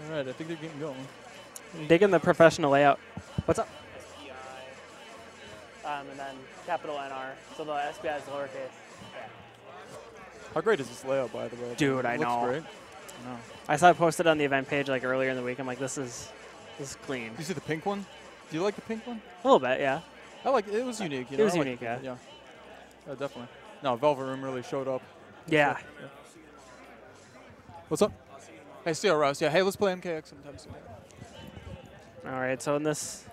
All right, I think they're getting going. Digging the professional layout. What's up? SPI, and then capital NR. So the SPI is lowercase. Yeah. How great is this layout, by the way? Dude, I know. Looks great. No. I saw it posted on the event page like earlier in the week. I'm like, this is clean. You see the pink one? Do you like the pink one? A little bit, yeah. I like it. It was unique. You know? It was unique, yeah. Yeah. Definitely. No, Velvet Room really showed up. Yeah. Yeah. What's up? Hey, CR Rouse. Yeah. Hey, let's play MKX sometime soon. All right. So in this,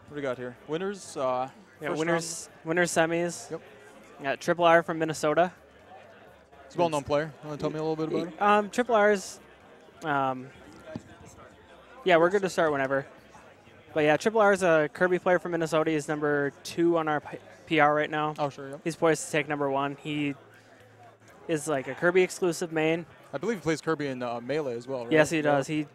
What do we got here? Winners. yeah, winners semis. Yep. Got Triple R from Minnesota. It's a well-known player. You want to tell me a little bit about him? Triple R's. Yeah, we're good to start whenever. But yeah, Triple R is a Kirby player from Minnesota. He's number 2 on our PR right now. Oh, sure. Yep. He's poised to take number 1. He is like a Kirby exclusive main. I believe he plays Kirby in Melee as well, right? Yes, he does. He's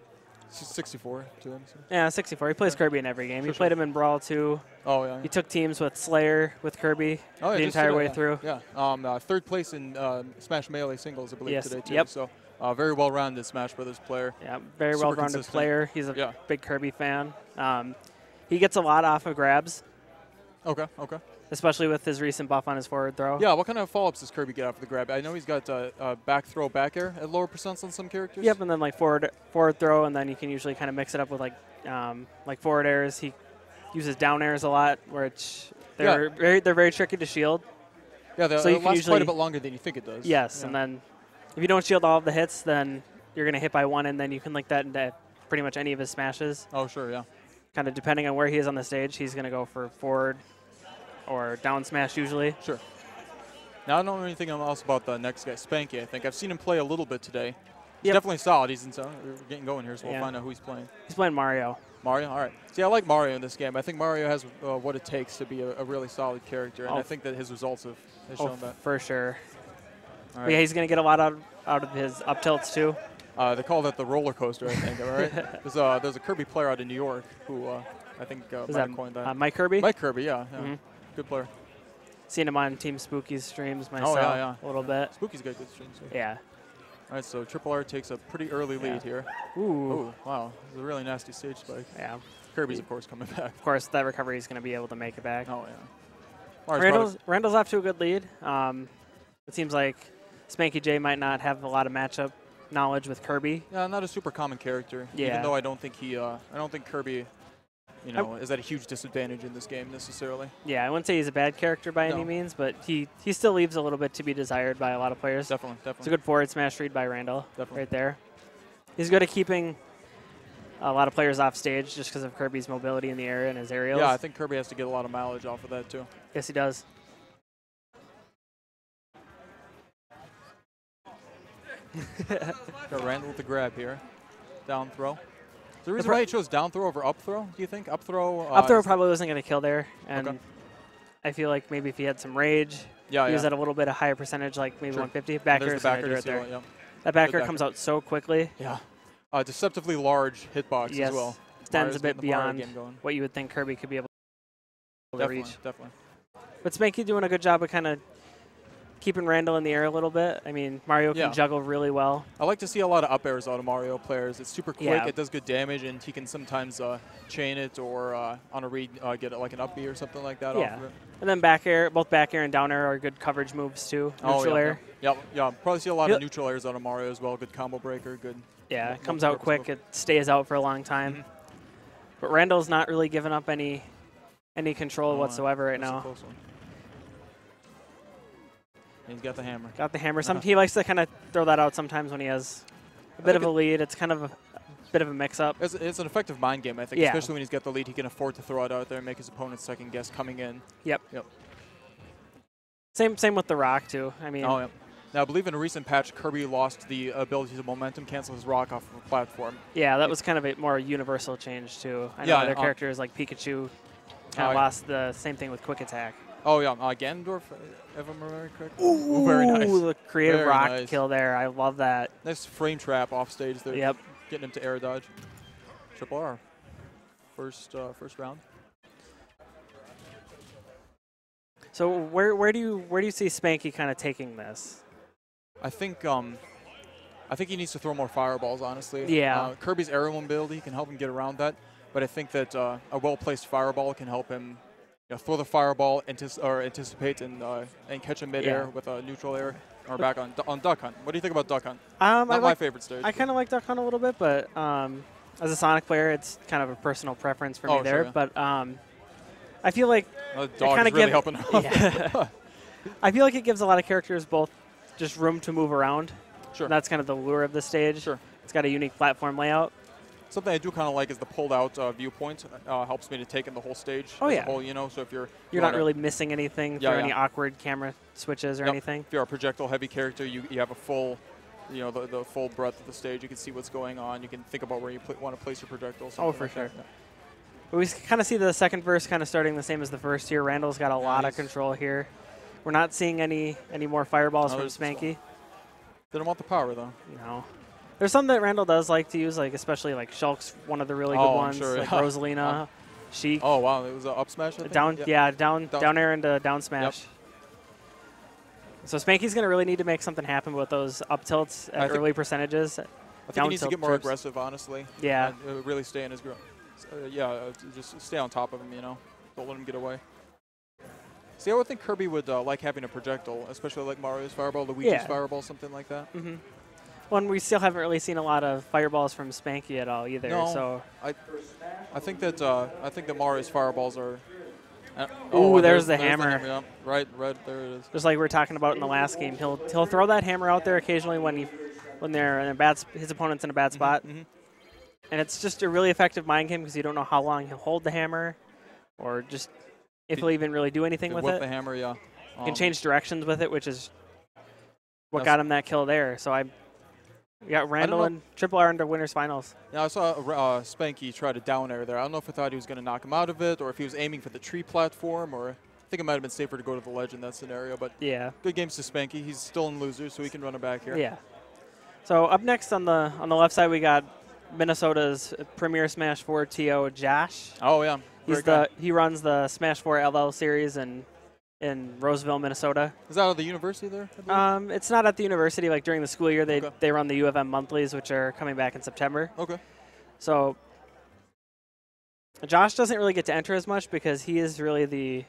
64 to him. So. Yeah, 64. He plays Kirby in every game. He played him in Brawl 2. Oh, yeah. He took teams with Slayer, with Kirby the entire way through. Yeah. Third place in Smash Melee singles, I believe, today, too. Yep. So, very well-rounded Smash Brothers player. Yeah, very well-rounded consistent player. He's a big Kirby fan. He gets a lot off of grabs. Okay. Especially with his recent buff on his forward throw. Yeah, what kind of follow-ups does Kirby get after the grab? I know he's got back throw, back air at lower percents on some characters. Yep, and then like forward throw, and then you can usually kind of mix it up with like forward airs. He uses down airs a lot, which they're very tricky to shield. Yeah, they last quite a bit longer than you think it does. Yes, and then if you don't shield all of the hits, then you're going to hit by one, and then you can link that into pretty much any of his smashes. Oh, sure, yeah. Kind of depending on where he is on the stage, he's going to go for forward or down smash usually. Sure. Now, I don't know anything else about the next guy, Spanky, I think. I've seen him play a little bit today. He's definitely solid. He's we're getting going here, so we'll find out who he's playing. He's playing Mario. Mario? All right. See, I like Mario in this game. I think Mario has what it takes to be a really solid character, and I think that his results have shown that. For sure. All right. Yeah, he's going to get a lot out of his up tilts, too. They call that the roller coaster, I think, all right? There's a Kirby player out in New York who I think might have coined that. Mike Kirby? Mike Kirby, yeah. Good player. Seen him on Team Spooky's streams myself a little bit. Spooky's got good streams. Yeah. All right, so Triple R takes a pretty early lead here. Ooh. Wow. This is a really nasty stage spike. Yeah. Kirby's, of course, coming back. Of course, that recovery is going to be able to make it back. Oh, yeah. Randall's off to a good lead. It seems like Spanky J might not have a lot of matchup knowledge with Kirby. Yeah, not a super common character. Yeah. Even though I don't think Kirby, is at a huge disadvantage in this game necessarily. Yeah, I wouldn't say he's a bad character by any means, but he still leaves a little bit to be desired by a lot of players. Definitely. It's a good forward smash read by Randall. Definitely. Right there. He's good at keeping a lot of players off stage just because of Kirby's mobility in the air and his aerials. Yeah, I think Kirby has to get a lot of mileage off of that too. Yes, he does. Got Randall with the grab here. Down throw. Is the reason why he chose down throw over up throw, do you think? Up throw? Up throw probably wasn't going to kill there. And I feel like maybe if he had some rage, he was at a little bit of higher percentage, like maybe 150. Back air is going to do it there. Yep. That back air comes out so quickly. Yeah. Deceptively large hitbox as well. Extends a bit beyond what you would think Kirby could be able to reach. Definitely. But Spanky doing a good job of kind of keeping Randall in the air a little bit. I mean, Mario can juggle really well. I like to see a lot of up airs out of Mario players. It's super quick, it does good damage, and he can sometimes chain it or on a read get it like an up B or something like that off of it. And then back air, both back air and down air are good coverage moves too. Neutral air. Yeah. Probably see a lot of neutral airs out of Mario as well. Good combo breaker, good. Yeah, it comes out quick. It stays out for a long time. But Randall's not really giving up any control whatsoever right now. He's got the hammer. Got the hammer. He likes to kind of throw that out sometimes when he has a bit of a lead. It's kind of a bit of a mix-up. It's an effective mind game, I think. Especially when he's got the lead, he can afford to throw it out there and make his opponent second guess coming in. Yep. Same with the rock too. I mean. Now, I believe in a recent patch, Kirby lost the ability to momentum cancel his rock off of a platform. Yeah, that was kind of a more universal change too. I know other characters like Pikachu kind of lost the same thing with quick attack. Oh, yeah. Ganondorf, if I'm remembering correctly. Ooh, very nice. The creative rock kill there. I love that. Nice frame trap off stage there. Yep. Getting him to air dodge. Triple R. First round. So where do you see Spanky kind of taking this? I think I think he needs to throw more fireballs, honestly. Yeah. Kirby's aerial mobility can help him get around that, but I think that a well-placed fireball can help him throw the fireball, anticipate, and catch him midair with a neutral air or back on Duck Hunt. What do you think about Duck Hunt? Not my favorite stage. I kind of like Duck Hunt a little bit, but as a Sonic player, it's kind of a personal preference for me there. Sure, yeah. But I feel like it kind of really helping out. Yeah. I feel like it gives a lot of characters both just room to move around. Sure. That's kind of the lure of the stage. Sure. It's got a unique platform layout. Something I do kind of like is the pulled-out viewpoint. Helps me to take in the whole stage. Oh, as yeah. a whole, so if you're not really missing anything for any awkward camera switches or anything. If you're a projectile-heavy character, you have a full, the full breadth of the stage. You can see what's going on. You can think about where you want to place your projectiles. Oh, for sure. Yeah. We kind of see the second verse kind of starting the same as the first here. Randall's got a lot of control here. We're not seeing any more fireballs from Spanky. They don't want the power, though. No. There's some that Randall does like to use, like especially like Shulk's one of the really good ones, sure, like Rosalina, Sheik. Oh, wow. It was an up smash, I think? Down air into down smash. Yep. So Spanky's going to really need to make something happen with those up tilts at early percentages. I think he needs to get more aggressive, honestly. Yeah. And really stay in his grip. Just stay on top of him, Don't let him get away. See, I would think Kirby would like having a projectile, especially like Mario's Fireball, Luigi's Fireball, something like that. Mm-hmm. Well, and we still haven't really seen a lot of fireballs from Spanky at all either. No, so I think that Mario's Fireballs are. There's the hammer. Yeah, right, there it is. Just like we were talking about in the last game, he'll throw that hammer out there occasionally when they're in his opponent's in a bad spot, and it's just a really effective mind game because you don't know how long he'll hold the hammer, or just if he'll even really do anything with it. The hammer, yeah. You can change directions with it, which is what got him that kill there. So we got Randall and Triple R into winners finals. Yeah, I saw Spanky try to down air there. I don't know if I thought he was going to knock him out of it or if he was aiming for the tree platform, or I think it might have been safer to go to the ledge in that scenario. But yeah, good games to Spanky. He's still in losers, so he can run it back here. Yeah. So up next on the left side, we got Minnesota's Premier Smash 4 TO Josh. Oh yeah, he runs the Smash 4 LL series in Roseville, Minnesota. Is that at the university there? It's not at the university. Like during the school year, they run the U of M monthlies, which are coming back in September. Okay. So Josh doesn't really get to enter as much because he is really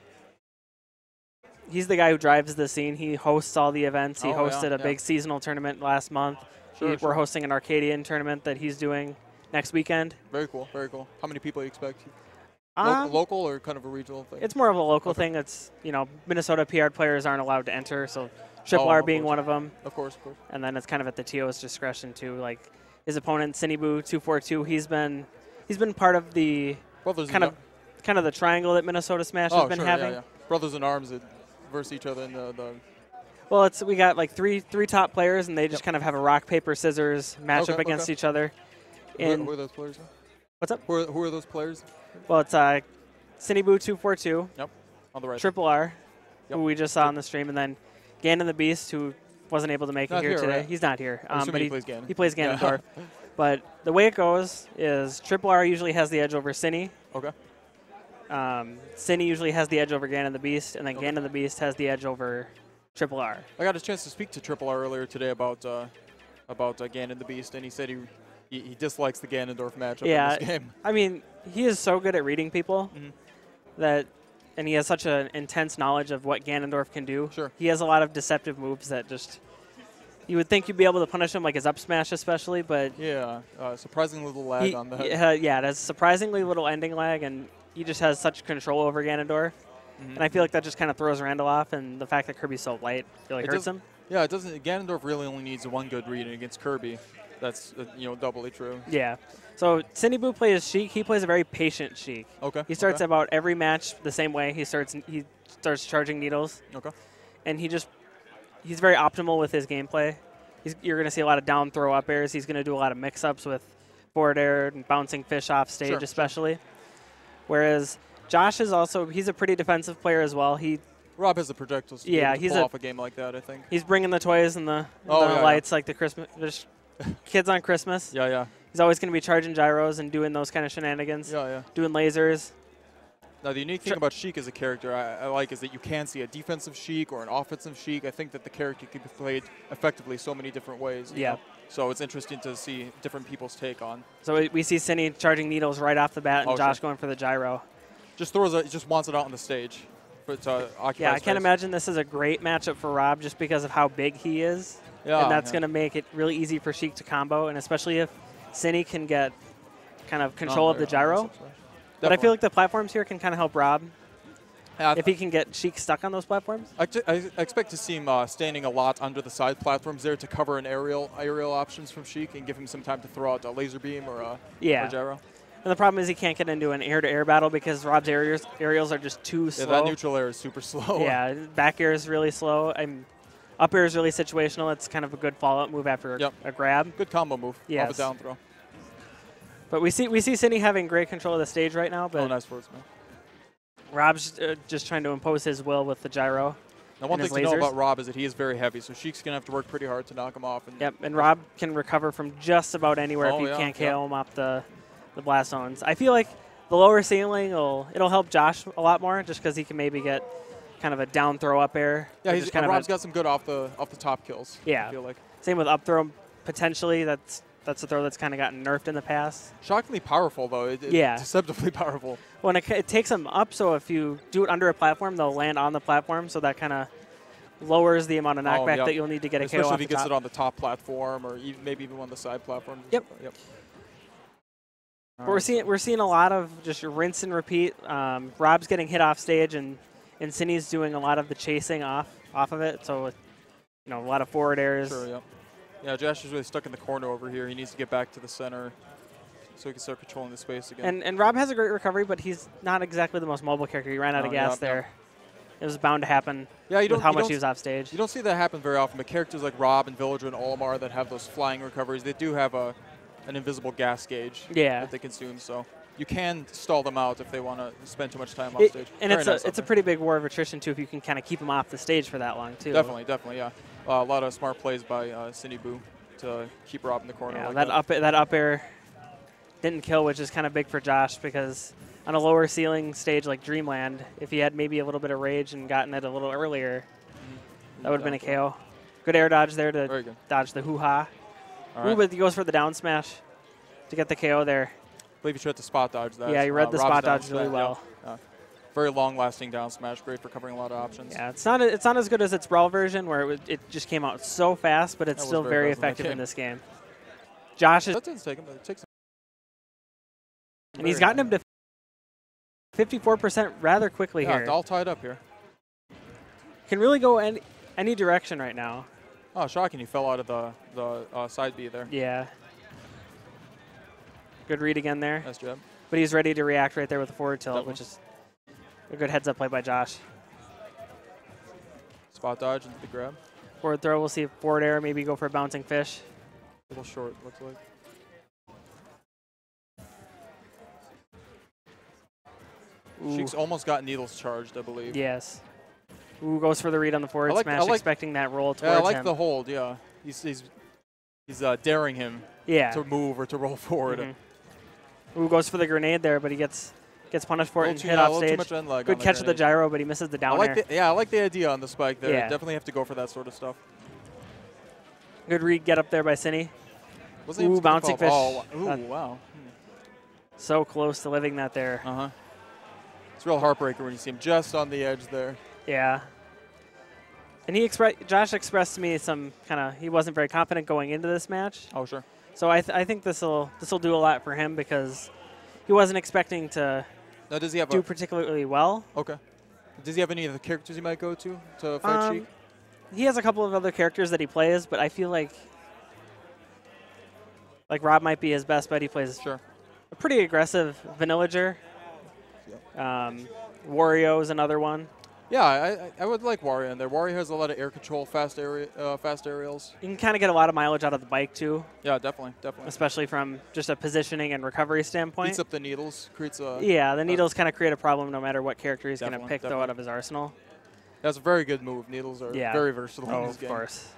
he's the guy who drives the scene. He hosts all the events. He hosted a big seasonal tournament last month. We're hosting an Arcadian tournament that he's doing next weekend. Very cool, very cool. How many people do you expect? Local or kind of a regional thing? It's more of a local thing. It's, Minnesota PR players aren't allowed to enter, so Triple R being one of them. Of course. And then it's kind of at the TO's discretion too. Like his opponent, Cinebu242, he's been part of the kind of the triangle that Minnesota Smash has been having. Yeah. Brothers in arms that versus each other in the Well, we got like three top players, and they just kind of have a rock paper scissors matchup against each other. And who are those players? What's up? Who are those players? Well, it's Cinebu242. Yep, on the right. Triple R, who we just saw on the stream, and then Ganon the Beast, who wasn't able to make it here today. Right? He's not here. But he plays Ganon. He plays Ganondorf. But the way it goes is Triple R usually has the edge over Cine. Okay. Cine usually has the edge over Ganon the Beast, and then Ganon the Beast has the edge over Triple R. I got a chance to speak to Triple R earlier today about Ganon the Beast, and he said he dislikes the Ganondorf matchup in this game. I mean, he is so good at reading people and he has such an intense knowledge of what Ganondorf can do. Sure. He has a lot of deceptive moves that just you would think you'd be able to punish him, like his up smash especially, but surprisingly little lag on that. It has surprisingly little ending lag, and he just has such control over Ganondorf. And I feel like that just kind of throws Randall off, and the fact that Kirby's so light really hurts him. Yeah, it doesn't. Ganondorf really only needs one good read against Kirby. That's doubly true. Yeah. So Cinebu plays Sheik. He plays a very patient Sheik. Okay. He starts about every match the same way. He starts charging needles. Okay. And he's very optimal with his gameplay. You're going to see a lot of down throw up airs. He's going to do a lot of mix-ups with forward air and bouncing fish off stage especially. Whereas Josh is he's a pretty defensive player as well. Rob has the projectiles to pull off a game like that, I think. He's bringing the toys and the lights like the Christmas kids on Christmas. Yeah. He's always going to be charging gyros and doing those kind of shenanigans. Yeah. Doing lasers. Now, the unique thing about Sheik as a character I like is that you can see a defensive Sheik or an offensive Sheik. I think that the character can be played effectively so many different ways. Yeah. So it's interesting to see different people's take on. So we see Cindy charging needles right off the bat, and Josh going for the gyro. Just just wants it out on the stage. But yeah, I can't imagine this is a great matchup for Rob just because of how big he is. Yeah, and that's going to make it really easy for Sheik to combo, and especially if Cindy can get kind of control of the gyro. But I feel like the platforms here can kind of help Rob. If he can get Sheik stuck on those platforms? I expect to see him standing a lot under the side platforms there to cover an aerial options from Sheik and give him some time to throw out a laser beam or gyro. And the problem is he can't get into an air-to-air battle because Rob's aerials are just too slow. Yeah, that neutral air is super slow. Yeah, back air is really slow. Up air is really situational. It's kind of a good follow-up move after a grab. Good combo move off a down throw. But we see Cindy having great control of the stage right now. But nice words, man. Rob's just trying to impose his will with the gyro. Now, one thing to know about Rob is that he is very heavy, so Sheik's going to have to work pretty hard to knock him off. And Rob can recover from just about anywhere if you can't KO him off the blast zones. I feel like the lower ceiling, it'll help Josh a lot more just because he can maybe get kind of a down throw up air. Yeah, Rob's got some good off the top kills. Yeah. I feel like. Same with up throw potentially. That's a throw that's kind of gotten nerfed in the past. Shockingly powerful, though. Deceptively powerful. Well, it takes them up, so if you do it under a platform, they'll land on the platform, so that kind of lowers the amount of knockback that you'll need to get a KO off the top. Especially if he gets it on the top platform or maybe even on the side platform. Yep. But we're seeing a lot of just rinse and repeat. Rob's getting hit off stage, and Cindy's doing a lot of the chasing off of it, so a lot of forward airs. Sure, yeah. Yeah, Josh is really stuck in the corner over here. He needs to get back to the center so he can start controlling the space again. And Rob has a great recovery, but he's not exactly the most mobile character. He ran out of gas there. It was bound to happen with how much he was off stage. You don't see that happen very often, but characters like Rob and Villager and Olimar that have those flying recoveries, they do have an invisible gas gauge that they consume. So you can stall them out if they want to spend too much time off stage. And it's a pretty big war of attrition, too, if you can kind of keep them off the stage for that long, too. Definitely, yeah. A lot of smart plays by Cindy Boo to keep Rob in the corner. Yeah, that up air didn't kill, which is kind of big for Josh because on a lower ceiling stage like Dreamland, if he had maybe a little bit of rage and gotten it a little earlier, that would have been a KO. Good air dodge there to dodge the hoo-ha. Ooh, but he goes for the down smash to get the KO there. I believe he tried to spot dodge that. Yeah, he read the spot dodge really well. Very long-lasting down smash, great for covering a lot of options. Yeah, it's not as good as its Brawl version where it just came out so fast, but it's still very effective in this game. Josh is. That didn't take him, but it takes him. And he's gotten him to 54% rather quickly here. Yeah, all tied up here. Can really go any direction right now. Oh, shocking! He fell out of the side B there. Yeah. Good read again there. Nice job. But he's ready to react right there with the forward tilt, which is a good heads-up play by Josh. Spot dodge into the grab. Forward throw, we'll see forward air, maybe go for a bouncing fish. A little short, looks like. Sheik's almost got needles charged, I believe. Yes. Ooh, goes for the read on the forward smash, expecting that roll towards him. Yeah, I like the hold, yeah. He's daring him to move or to roll forward. Ooh, goes for the grenade there, but he gets punished for it and hit off stage. Good catch of the gyro, but he misses the down air. I like the idea on the spike there. Yeah. Definitely have to go for that sort of stuff. Good read get up there by Cindy. Ooh, bouncing fish. Oh, ooh, wow. So close to living that there. It's a real heartbreaker when you see him just on the edge there. Yeah. And Josh expressed to me some he wasn't very confident going into this match. Oh, sure. So I think this'll do a lot for him because he wasn't expecting to do particularly well. Okay. Does he have any of the characters he might go to fight Sheik? He has a couple of other characters that he plays, but I feel like Rob might be his best bet. He plays a pretty aggressive Vanillager. Wario is another one. Yeah, I would like Wario in there. Wario has a lot of air control, fast aerials. You can kind of get a lot of mileage out of the bike, too. Yeah, definitely. Especially from just a positioning and recovery standpoint. Beats up the needles, creates a... Yeah, the needles kind of create a problem no matter what character he's going to pick, though, out of his arsenal. That's a very good move. Needles are very versatile in this game. Of course.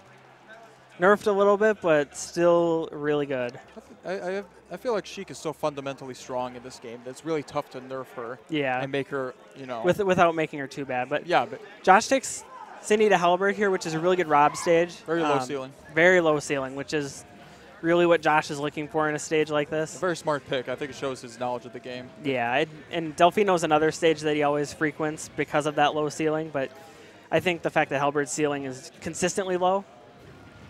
Nerfed a little bit, but still really good. I feel like Sheik is so fundamentally strong in this game that it's really tough to nerf her. Yeah. And make her, without making her too bad. But yeah, Josh takes Cindy to Halberg here, which is a really good Rob stage. Very low ceiling. Very low ceiling, which is really what Josh is looking for in a stage like this. A very smart pick. I think it shows his knowledge of the game. Yeah, and Delfino's another stage that he always frequents because of that low ceiling, but I think the fact that Halbert's ceiling is consistently low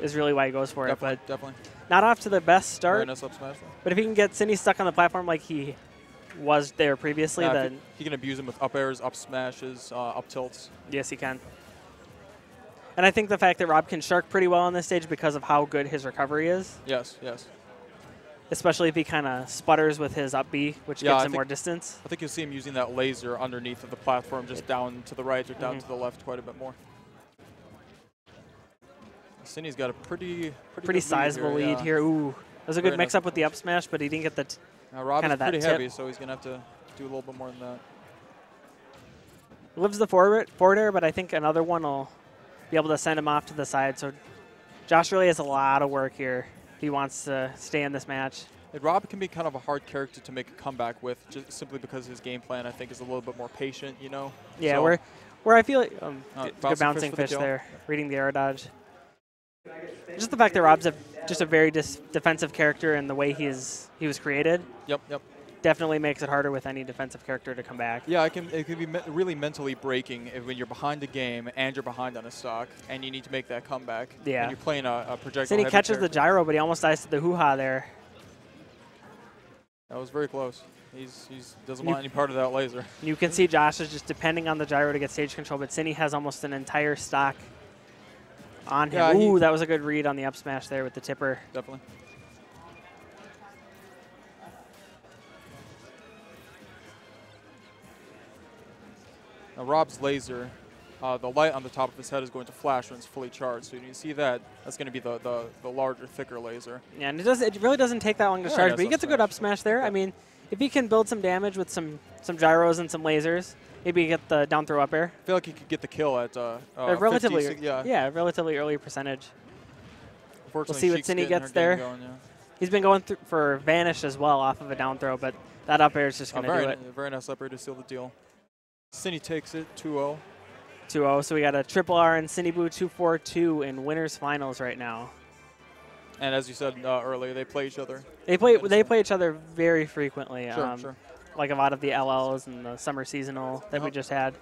is really why he goes for it. But definitely. Not off to the best start. Very nice up smash. But if he can get Cindy stuck on the platform like he was there previously, then he can abuse him with up airs, up smashes, up tilts. Yes, he can. And I think the fact that Rob can shark pretty well on this stage because of how good his recovery is. Yes, yes. Especially if he kind of sputters with his up B, which gives him more distance. I think you'll see him using that laser underneath of the platform, just down to the right or down to the left quite a bit more. Cindy's got a pretty sizable lead here. Ooh, that was a good mix-up with the up smash, but he didn't get the Rob is pretty heavy, so he's going to have to do a little bit more than that. Lives the forward air, but I think another one will be able to send him off to the side. So Josh really has a lot of work here. He wants to stay in this match. Rob can be kind of a hard character to make a comeback with, just simply because his game plan, I think, is a little bit more patient, you know? Yeah, so where I feel like good bouncing fish there, reading the air dodge. Just the fact that Rob's just a very defensive character and the way he was created. Yep. Definitely makes it harder with any defensive character to come back. Yeah, it can be really mentally breaking when you're behind the game and you're behind on a stock and you need to make that comeback. Yeah. And you're playing a projectile. Then he catches the gyro, but he almost dies to the hoo-ha there. That was very close. He doesn't want any part of that laser. You can see Josh is just depending on the gyro to get stage control, but Cindy has almost an entire stock on him. Yeah, ooh, that was a good read on the up smash there with the tipper. Definitely. Now Rob's laser, the light on the top of his head is going to flash when it's fully charged. So you see that, that's going to be the larger, thicker laser. Yeah, and it really doesn't take that long to charge, but he gets a good up smash there. I mean, if he can build some damage with some gyros and some lasers, maybe he get the down throw up air. I feel like he could get the kill at relatively 50, relatively early percentage. We'll see what Cindy gets there. Going, yeah. He's been going for Vanish as well off of a down throw, but that up air is just going to do it. Very nice up air to seal the deal. Cindy takes it 2-0. 2-0, so we got a Triple R and Cindy Boo 2-4-2 in winners finals right now. And as you said earlier, they play each other. They play each other very frequently. Sure. Like a lot of the LLs and the summer seasonal that we just had.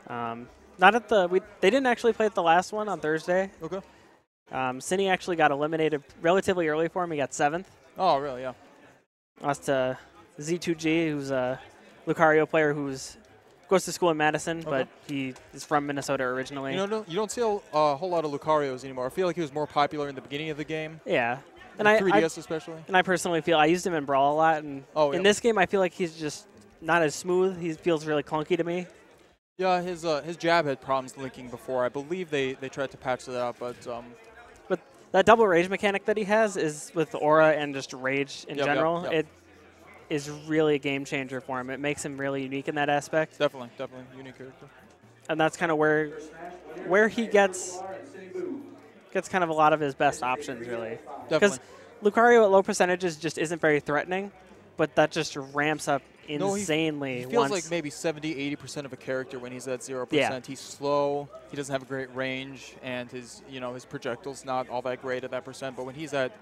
Not at they didn't actually play at the last one on Thursday. Okay. Cindy actually got eliminated relatively early for him. He got 7th. Oh, really? Yeah. Lost to Z2G, who's a Lucario player goes to school in Madison, but he is from Minnesota originally. You don't see a whole lot of Lucarios anymore. I feel like he was more popular in the beginning of the game. Yeah. And 3DS especially. And I personally feel I used him in Brawl a lot, and in this game I feel like he's just not as smooth. He feels really clunky to me. Yeah, his jab had problems linking before. I believe they tried to patch that out, but that double rage mechanic that he has is with Aura and just rage in general. It is really a game changer for him. It makes him really unique in that aspect. Definitely unique character. And that's kind of where he gets kind of a lot of his best options, really. Because Lucario at low percentages just isn't very threatening, but that just ramps up insanely. He feels like maybe 70–80% of a character when he's at 0%. Yeah. He's slow. He doesn't have a great range, and his projectile's not all that great at that percent. But when he's at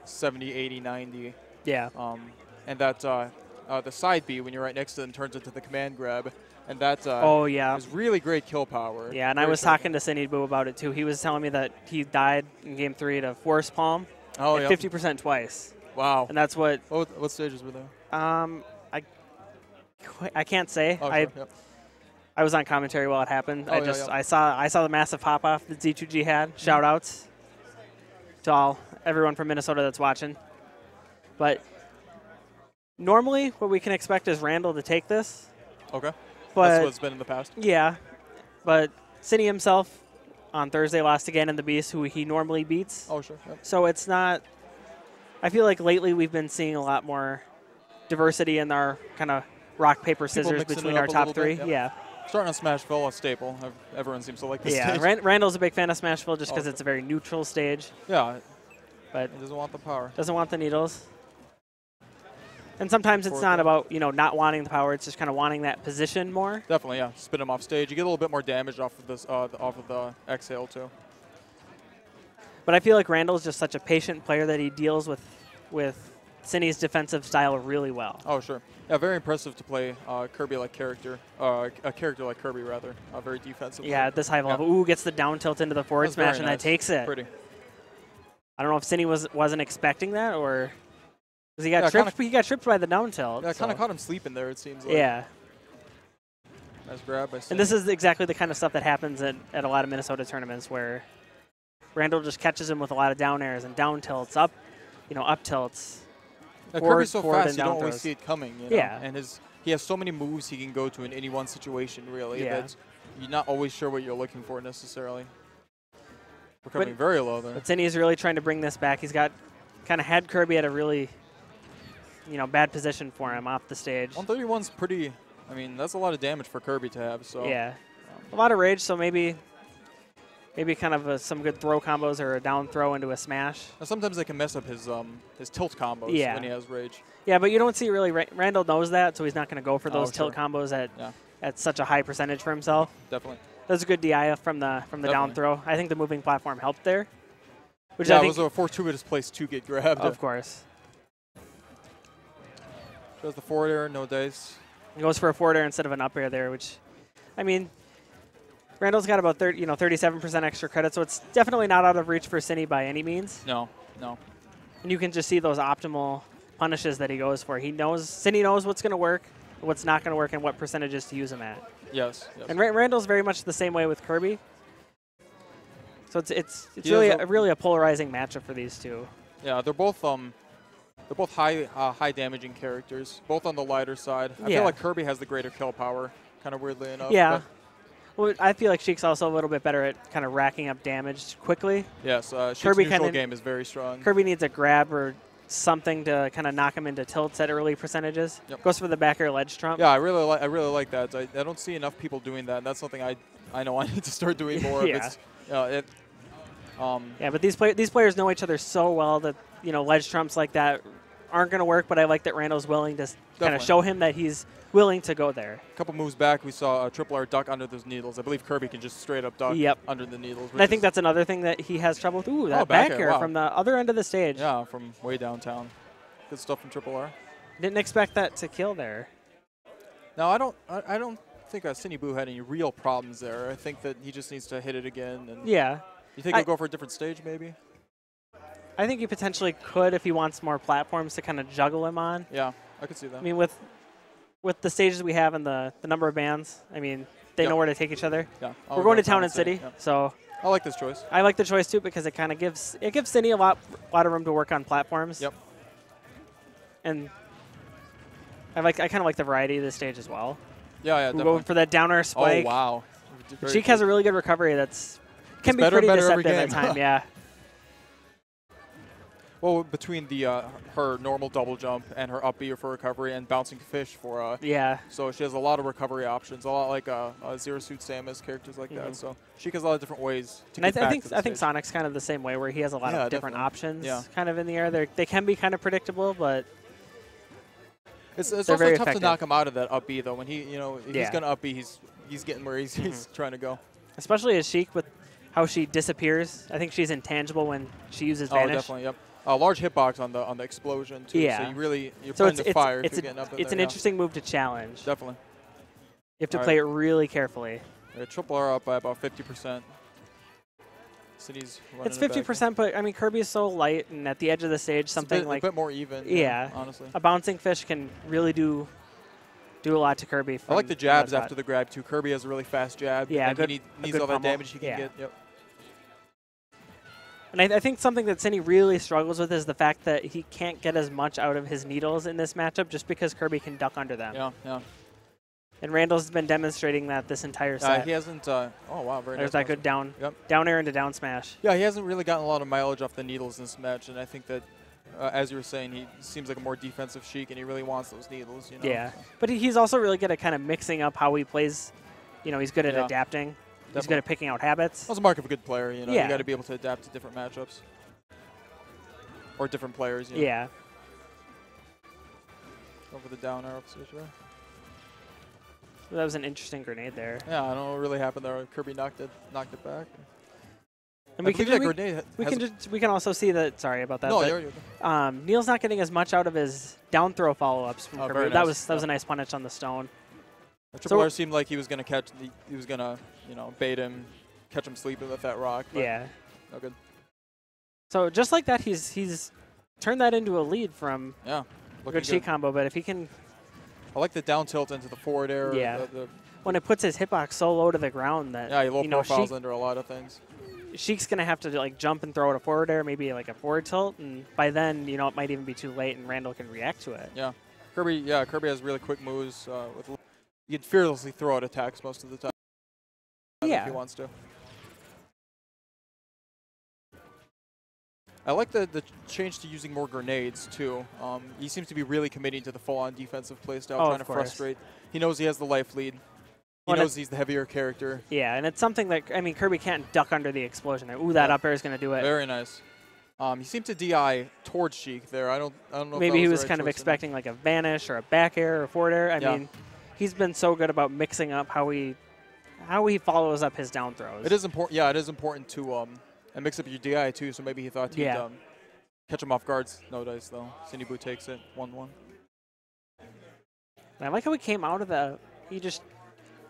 70, 80, 90. Yeah. And that the side B when you're right next to them turns into the command grab, and that is really great kill power. Yeah, and I was talking to Cindy Boo about it too. He was telling me that he died in Game 3 to Force Palm at 50% twice. Wow. And that's what stages were there? I can't say. Oh, sure. I was on commentary while it happened. I saw the massive pop off that Z2G had. Shout outs to everyone from Minnesota that's watching. But normally, what we can expect is Randall to take this. Okay. But that's what it's been in the past. Yeah. But Cindy himself on Thursday lost again in the Beast, who he normally beats. Oh, sure. Yep. So it's not. I feel like lately we've been seeing a lot more diversity in our kind of rock, paper, scissors between our top 3. Yep. Yeah. Starting on Smashville, a staple. Everyone seems to like this stage. Yeah, Randall's a big fan of Smashville just because it's a very neutral stage. Yeah. But he doesn't want the power. Doesn't want the needles. And sometimes it's not about, not wanting the power. It's just kind of wanting that position more. Definitely, yeah. Spin him off stage. You get a little bit more damage off of this, off of the exhale too. But I feel like Randall's just such a patient player that he deals with Cinny's defensive style really well. Oh, sure. Yeah, very impressive to play Kirby-like character. A character like Kirby, rather. Very defensive. Yeah, at this high level. Yeah. Ooh, gets the down tilt into the forward smash, and nice. that takes it. Pretty. I don't know if Cinny wasn't expecting that, or because he got tripped. He got tripped by the down tilt. Yeah, kind of caught him sleeping there. It seems like. Yeah. Nice grab by Cinny. And this is exactly the kind of stuff that happens at a lot of Minnesota tournaments where Randall just catches him with a lot of down airs and down tilts, up tilts. Kirby's so fast, you don't always throws. see it coming. You know? Yeah. And he has so many moves he can go to in any one situation, really, Yeah. that you're not always sure what you're looking for necessarily. We're coming very low there. But Cinny is really trying to bring this back. He's got kind of had Kirby at a really, bad position for him off the stage. 131's pretty. I mean, that's a lot of damage for Kirby to have. So yeah, a lot of rage. So maybe kind of some good throw combos or a down throw into a smash. Now, sometimes they can mess up his tilt combos when he has rage. Yeah, but you don't see really. Randall knows that, so he's not going to go for those tilt combos at such a high percentage for himself. Definitely. That was a good DI from the down throw. I think the moving platform helped there. Which yeah, I think it was a fortuitous place to get grabbed. Of course. Does the forward air, no dice. He goes for a forward air instead of an up air there, which, I mean, Randall's got about 37% extra credit, so it's definitely not out of reach for Cinny by any means. No. And you can just see those optimal punishes that he goes for. Cinny knows what's going to work, what's not going to work, and what percentages to use him at. Yes. And Randall's very much the same way with Kirby. So it's really a polarizing matchup for these two. Yeah, they're both high damaging characters, both on the lighter side. I feel like Kirby has the greater kill power, kind of weirdly enough. Yeah. Well, I feel like Sheik's also a little bit better at kind of racking up damage quickly. Yes, Sheik's Kirby neutral game is very strong. Kirby needs a grab or something to kind of knock him into tilts at early percentages. Yep. Goes for the back air ledge trump. Yeah, I really like that. I don't see enough people doing that, and that's something I know I need to start doing more. Yeah. But these players know each other so well that ledge trumps like that aren't going to work. But I like that Randall's willing to kind of show him that he's willing to go there. A couple moves back, we saw a triple R duck under those needles. I believe Kirby can just straight up duck under the needles. And I think that's another thing that he has trouble with. Ooh, that back air from the other end of the stage. Yeah, from way downtown. Good stuff from triple R. Didn't expect that to kill there. No, I don't think Cinny Boo had any real problems there. I think that he just needs to hit it again. And yeah. You think he'll go for a different stage, maybe? I think he potentially could if he wants more platforms to kind of juggle him on. Yeah, I could see that. I mean, with the stages we have and the number of bands, I mean, they know where to take each other. Yeah. We're going to Town and City, so I like this choice. I like the choice too because it kind of gives Cinny a lot of room to work on platforms. Yep. And I kind of like the variety of this stage as well. Yeah, definitely. Going for that down air spike. Oh wow. Sheik has a really good recovery can be pretty deceptive at time. Yeah. Well, between her normal double jump and her up B for recovery and bouncing fish for so she has a lot of recovery options, a lot like Zero Suit Samus, characters like that. So she has a lot of different ways to get back to the stage. I think Sonic's kind of the same way, where he has a lot of different options kind of in the air. They can be kind of predictable, but it's also tough effective to knock him out of that up B though. When he's going to up B, he's getting where he's trying to go. Especially as Sheik with how she disappears. I think she's intangible when she uses Vanish. Oh, definitely, yep. A large hitbox on the explosion too. Yeah. So you're putting the fire if you're getting up there. It's an interesting move to challenge. Definitely. You have to play it really carefully. Yeah, triple R up by about 50%. City's running it's 50%, but I mean Kirby is so light, and at the edge of the stage, something a bit more even. Yeah. Honestly. A bouncing fish can really do a lot to Kirby. I like the jabs after the grab too. Kirby has a really fast jab. Yeah, and he needs all that damage he can get. Yep. And I think something that Cinny really struggles with is the fact that he can't get as much out of his needles in this matchup just because Kirby can duck under them. Yeah. And Randall's been demonstrating that this entire set. He hasn't. Oh wow, very nice. There's that good down air into down smash. Yeah, he hasn't really gotten a lot of mileage off the needles in this match, and I think that, as you were saying, he seems like a more defensive Sheik, and he really wants those needles. Yeah, but he's also really good at kind of mixing up how he plays. He's good at adapting. He's good at picking out habits. That's a mark of a good player. You got to be able to adapt to different matchups or different players. Yeah. Over the down arrow position. That was an interesting grenade there. Yeah, I don't know what really happened there. Kirby knocked it back. And we can also see that. Sorry about that. No, but, Neil's not getting as much out of his down throw follow-ups from Kirby. Nice. That was a nice punish on the stone. Triple R seemed like he was gonna catch. He was gonna bait him, catch him sleeping with that rock. But yeah. No good. So just like that, he's turned that into a lead from a good cheek combo. But if he can, I like the down tilt into the forward air. Yeah. When it puts his hitbox so low to the ground that he low profiles under a lot of things. Sheik's gonna have to like jump and throw it a forward air, maybe like a forward tilt, and by then it might even be too late, and Randall can react to it. Yeah, Kirby has really quick moves. You can fearlessly throw out attacks most of the time. If he wants to. I like the change to using more grenades too. He seems to be really committing to the full-on defensive playstyle, trying to frustrate. He knows he has the life lead. He knows he's the heavier character. Yeah, and it's something that, Kirby can't duck under the explosion. Ooh, that up air is going to do it. Very nice. He seemed to DI towards Sheik there. I don't know. Maybe if he was kind of expecting like a vanish or a back air or a forward air. I mean, he's been so good about mixing up how he follows up his down throws. It is important. Yeah, it is important to and mix up your DI too. So maybe he thought he'd catch him off guards. No dice though. Sinibu takes it 1-1. I like how he came out of he just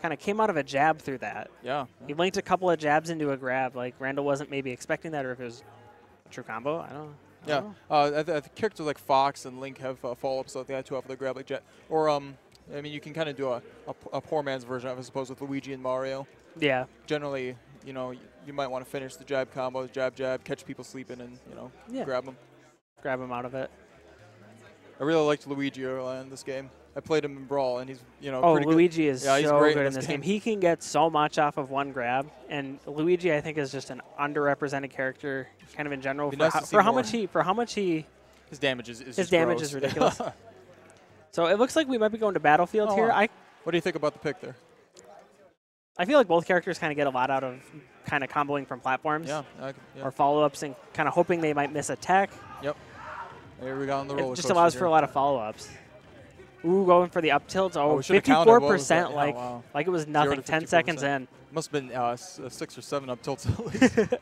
kind of came out of a jab through that. Yeah. He linked a couple of jabs into a grab. Like Randall wasn't maybe expecting that, or if it was a true combo. I don't know. Yeah. The characters like Fox and Link have follow-ups that they had to off the grab like jet. Or I mean, you can kind of do a poor man's version of it, as opposed with Luigi and Mario. Yeah. Generally, you might want to finish the jab combos, jab, catch people sleeping, and grab them. Grab them out of it. I really liked Luigi early in this game. I played him in Brawl, and he's pretty Luigi good. is so good in this game. He can get so much off of one grab, and Luigi I think is just an underrepresented character, kind of in general. For how much he his damage is is ridiculous. So it looks like we might be going to Battlefield here. Wow. What do you think about the pick there? I feel like both characters kind of get a lot out of kind of comboing from platforms. Or follow-ups and kind of hoping they might miss a tech. Yep. Here we go on the roller. It just allows for a lot of follow-ups. Ooh, going for the up tilts. 54%, like it was nothing. 10 seconds in. Must have been 6 or 7 up tilts at least. All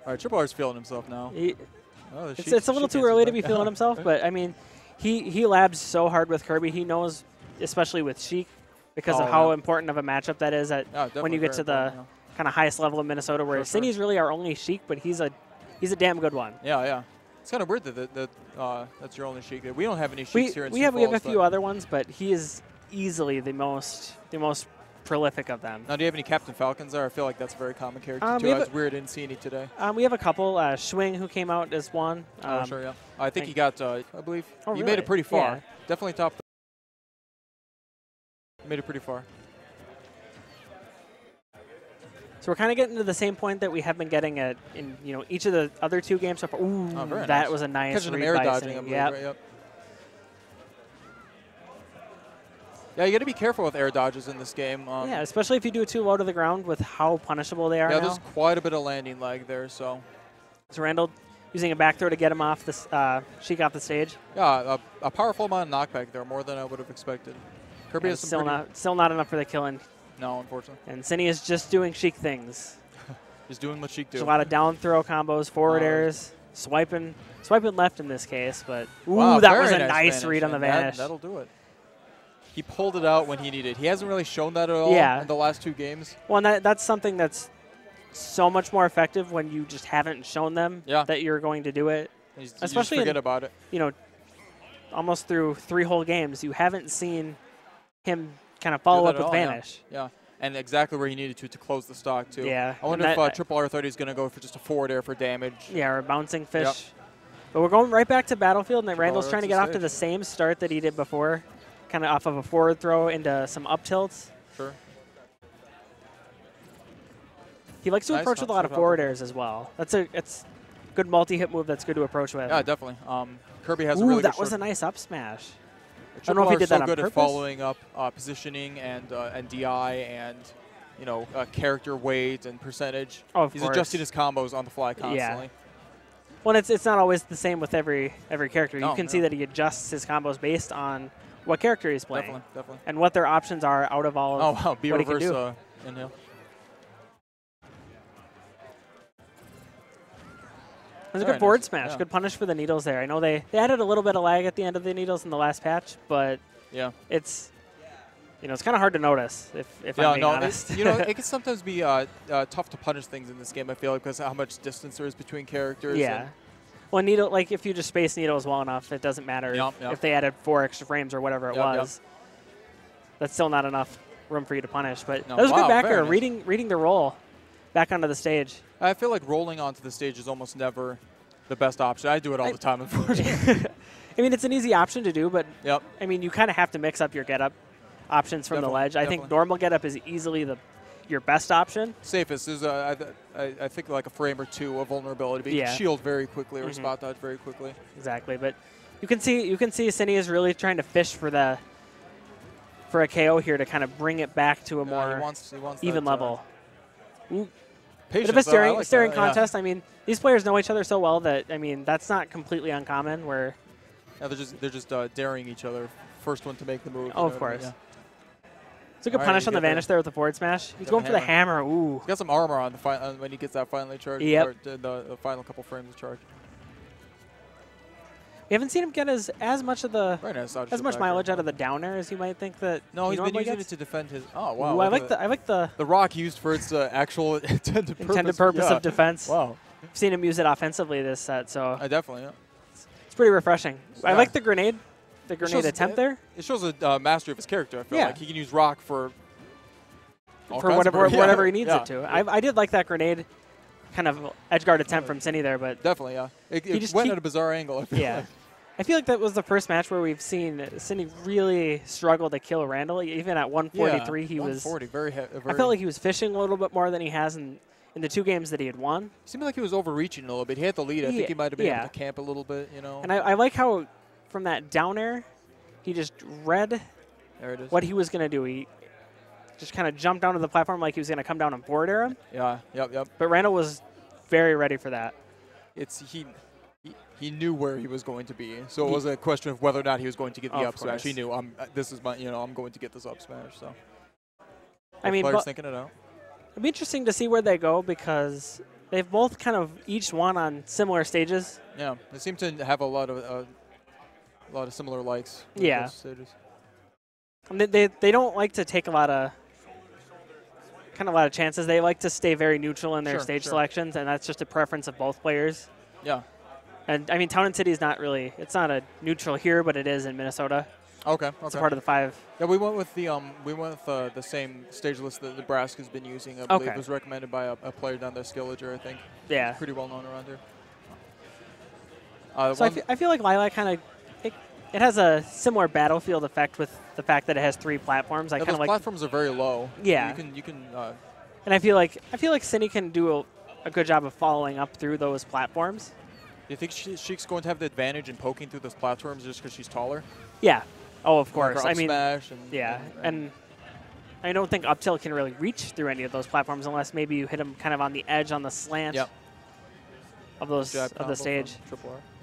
right, Triple R's feeling himself now. It's a little too early to be feeling himself, but I mean, he labs so hard with Kirby. He knows, especially with Sheik, because of how important of a matchup that is when you get to the kind of highest level of Minnesota, where Cindy's really our only Sheik, but he's a damn good one. Yeah. It's kind of weird that that's your only Sheik. We don't have any Sheiks here in we have a few other ones, but he is easily the most prolific of them. Now, do you have any Captain Falcons there? I feel like that's a very common character too. It's weird I didn't see any today. We have a couple. Schwing, who came out as one. Sure, yeah. I think he got, I believe, really? made it pretty far. Yeah. Definitely top. Made it pretty far. So we're kind of getting to the same point that we have been getting at in each of the other two games so far. Ooh, that was a nice read air by dodging. Cindy. Yep. Yeah, you got to be careful with air dodges in this game. Yeah, especially if you do it too low to the ground with how punishable they are now. Yeah, there's quite a bit of landing lag there. So Randall using a back throw to get him off this Sheik off the stage. Yeah, a powerful amount of knockback there, more than I would have expected. Kirby has still not enough for the killing. No, unfortunately. And Cindy is just doing Sheik things. Just doing what Sheik do. There's a lot of down throw combos, forward airs, swiping left in this case, but that was a nice read on the vanish. That'll do it. He pulled it out when he needed. He hasn't really shown that at all in the last 2 games. Well, and that's something that's so much more effective when you just haven't shown them that you're going to do it. Especially forget about it. Almost through 3 whole games, you haven't seen him kind of follow up with vanish. Yeah. And exactly where he needed to close the stock, too. Yeah. I wonder if Triple R thought he was going to go for just a forward air for damage. Yeah, or a bouncing fish. Yep. But we're going right back to Battlefield, and Randall's trying to get off to the same start that he did before, kind of off of a forward throw into some up tilts. Sure. He likes to approach with a lot of forward airs as well. It's good multi-hit move that's good to approach with. Yeah, definitely. Kirby has a really good that was a nice up smash. I don't know if he did that on purpose. Good at following up positioning and DI and character weight and percentage. Oh, of He's course. adjusting his combos on the fly constantly. Yeah. Well, it's not always the same with every character. You can see that he adjusts his combos based on what character he's playing. Definitely. And what their options are out of all of B what he can reverse do. inhale. It was a good forward smash. Good punish for the needles there. I know they added a little bit of lag at the end of the needles in the last patch, but it's it's kind of hard to notice if I'm being honest. It can sometimes be tough to punish things in this game. I feel like because of how much distance there is between characters. Yeah. Well, needle if you just space needles well enough, it doesn't matter if they added 4 extra frames or whatever it was. That's still not enough room for you to punish. But that was a good backer, reading the roll back onto the stage. I feel like rolling onto the stage is almost never the best option. I do it all the time, unfortunately. I mean, it's an easy option to do, but I mean, you kind of have to mix up your get-up options from the ledge. I think normal get-up is easily your best option. Safest is, I think, like a frame or 2 of vulnerability. But you can shield very quickly or spot dodge very quickly. Exactly, but you can see Cindy is really trying to fish for a KO here to kind of bring it back to a more even level. Ooh. Bit of a staring contest. I mean, these players know each other so well that, I mean, that's not completely uncommon where... Yeah, they're just daring each other. First one to make the move. Oh, of course. It's a good punish on the vanish there with the forward smash. He's going for the hammer. Ooh. He's got some armor on when he gets that finally charged. Yep. The final couple frames of charge. We haven't seen him get as much mileage out of the down air as you might think that. No, he's been using it to defend his. Oh wow! Ooh, I like the rock used for its actual intended purpose of defense. Wow! I've seen him use it offensively this set, so. I definitely. It's pretty refreshing. Yeah. I like the grenade. The grenade attempt there. It shows a mastery of his character. I feel like he can use rock for whatever he needs it to. I did like that grenade. Kind of edge guard attempt from Cindy there, but definitely, it went at a bizarre angle. I feel like that was the first match where we've seen Cindy really struggle to kill Randall. Even at 143, he was. 140, very. I felt like he was fishing a little bit more than he has in the 2 games that he had won. It seemed like he was overreaching a little bit. He had the lead. I think he might have been able to camp a little bit, And I like how from that down air, he just read what he was going to do. He just kind of jumped down to the platform like he was going to come down and forward air him. Yeah, yep. But Randall was very ready for that. He knew where he was going to be, so it was a question of whether or not he was going to get the up smash. He knew I'm going to get this up smash. So I mean, players thinking it out. It'd be interesting to see where they go because they've both kind of each won on similar stages. Yeah, they seem to have a lot of similar likes. Yeah. Stages. I mean, they don't like to take a lot of chances. They like to stay very neutral in their stage selections, and that's just a preference of both players. Yeah. And I mean, Town and City is not really, it's not a neutral here, but it is in Minnesota. Okay. It's a part of the 5. Yeah, we went with the same stage list that Nebraska's been using. I believe it was recommended by a player down there, Skilliger, I think. Yeah. Pretty well known around here. So I feel like Lilac kind of, it has a similar battlefield effect with the fact that it has 3 platforms. Those platforms are very low. Yeah. You can. And I feel like Cindy can do a good job of following up through those platforms. Do you think Sheik's going to have the advantage in poking through those platforms just because she's taller? Yeah. Oh, of course. I mean, and I don't think up tilt can really reach through any of those platforms unless maybe you hit them kind of on the edge, on the slant of the stage.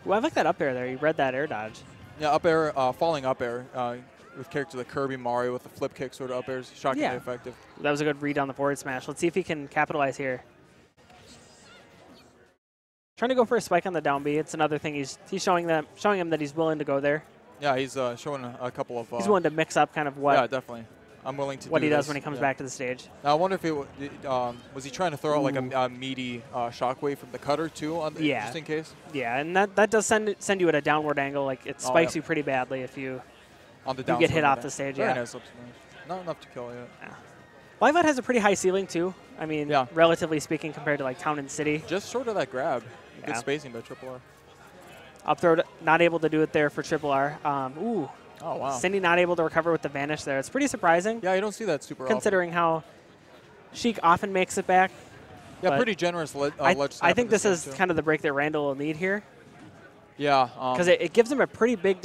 Well, I like that up air there. You read that air dodge. Yeah, up air, falling up air with characters like Kirby, Mario with the flip kick sort of up airs, shockingly effective. That was a good read on the forward smash. Let's see if he can capitalize here. Trying to go for a spike on the down B. It's another thing he's showing him that he's willing to go there. Yeah, he's showing a couple of. He's willing to mix up kind of what. Yeah, definitely. I'm willing to. What he does when he comes back to the stage. Now I wonder if was he trying to throw out like a meaty shockwave from the cutter too, just in case. Yeah, and that does send you at a downward angle. Like it spikes you pretty badly if you get hit off the stage. Very nice up smash. Not enough to kill yet. Yeah. Liveout has a pretty high ceiling too. I mean, relatively speaking, compared to like Town and City. Just short of that grab. Good spacing by Triple R. Up throw, not able to do it there for Triple R. Oh, wow. Cindy not able to recover with the vanish there. It's pretty surprising. Yeah, you don't see that super considering how Sheik often makes it back. Yeah, pretty generous ledge I think this is kind of the break that Randall will need here. Yeah. Because it gives him a pretty big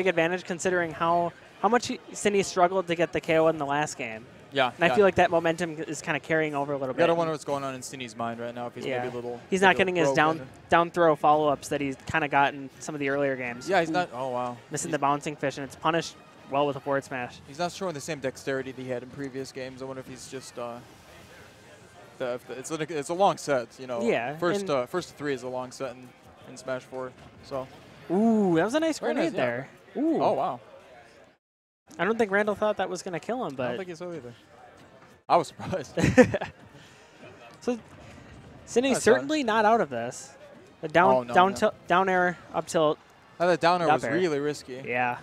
advantage considering how much Cindy struggled to get the KO in the last game. Yeah. And I feel like that momentum is kind of carrying over a little bit. I don't wonder what's going on in Cindy's mind right now. If he's maybe a little. He's not getting his down throw follow-ups that he's kind of got in some of the earlier games. Yeah, he's not. Oh, wow. Missing the bouncing fish, and it's punished well with a forward smash. He's not showing the same dexterity that he had in previous games. I wonder if he's just it's a long set, you know. Yeah. First to 3 is a long set in Smash 4. So. Ooh, that was a nice Very grenade nice, yeah. there. Ooh. Oh wow. I don't think Randall thought that was going to kill him, but I don't think so either. I was surprised. So Cindy's certainly not out of this. The down air, up tilt. That down air was air. really risky. Yeah.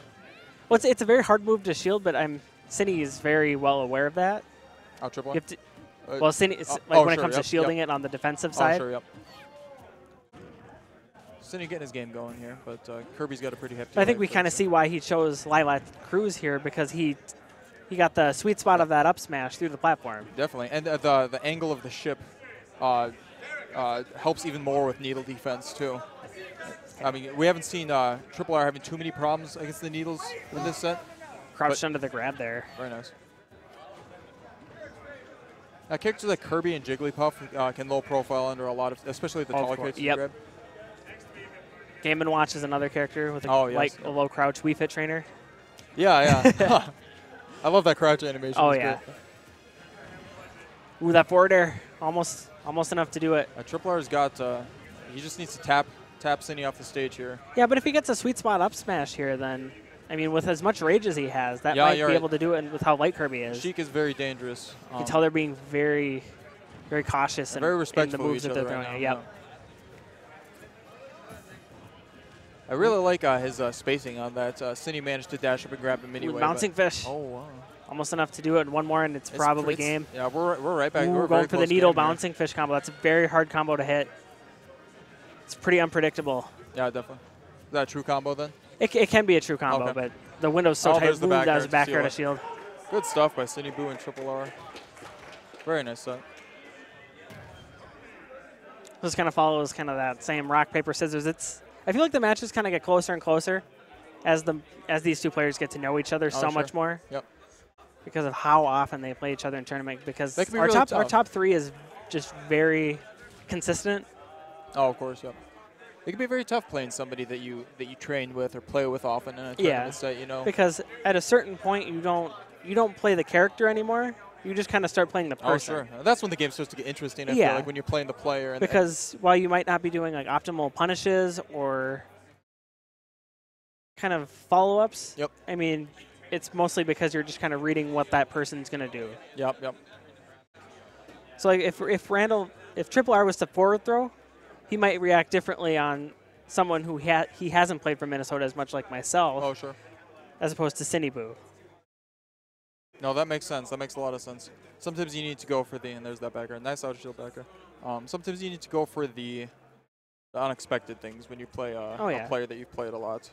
Well, it's a very hard move to shield, but Cindy is very well aware of that. Oh, triple. You have to, well, Cindy, when it comes to shielding it on the defensive side. Sure, yep. Cindy getting his game going here, but Kirby's got a pretty hefty. I think we kind of see why he chose Lilac Cruz here, because he got the sweet spot of that up smash through the platform. Definitely, and the angle of the ship helps even more with needle defense too. I mean, we haven't seen Triple R having too many problems against the needles in this set. Crouched under the grab there. Very nice. Characters like Kirby and Jigglypuff can low profile under a lot of, especially the taller characters. Yep. Grab. Game & Watch is another character with a low crouch Wii Fit trainer. Yeah, yeah. I love that crouch animation. Oh, yeah. Great. Ooh, that forward air. Almost enough to do it. Triple R's got, he just needs to tap Cindy off the stage here. Yeah, but if he gets a sweet spot up smash here, then, I mean, with as much rage as he has, that might be able to do it with how light Kirby is. Sheik is very dangerous. You can tell they're being very, very cautious and very respectful in the moves of each that other they're right throwing. now. Yep. I really like his spacing on that. Cindy managed to dash up and grab a mini wave. Bouncing fish. Oh, wow. Almost enough to do it. One more, and it's probably game. Yeah, we're right back. Ooh, we're going for the needle bouncing here. fish combo. That's a very hard combo to hit. It's pretty unpredictable. Yeah, definitely. Is that a true combo then? It can be a true combo, but the window's so tight. The that was a back air to shield. Good stuff by Cindy Boo and Triple R. Very nice set. This kind of follows kind of that same rock, paper, scissors. I feel like the matches kind of get closer and closer as these two players get to know each other much more. Yep. Because of how often they play each other in tournament. Because our top 3 is just very consistent. Oh, of course, yep. It can be very tough playing somebody that you train with or play with often in a tournament set, you know. Because at a certain point you don't play the character anymore. You just kind of start playing the person. Oh, sure. That's when the game starts to get interesting. I feel like when you're playing the player. And because while you might not be doing like optimal punishes or kind of follow-ups, I mean, it's mostly because you're just kind of reading what that person's going to do. Yep. So like if Triple R was to forward throw, he might react differently on someone who he hasn't played for Minnesota as much, like myself. Oh, sure. As opposed to Cindy Boo. No, that makes sense. That makes a lot of sense. Sometimes you need to go for and there's that backer. Nice out shield backer. Sometimes you need to go for the unexpected things when you play a player that you've played a lot.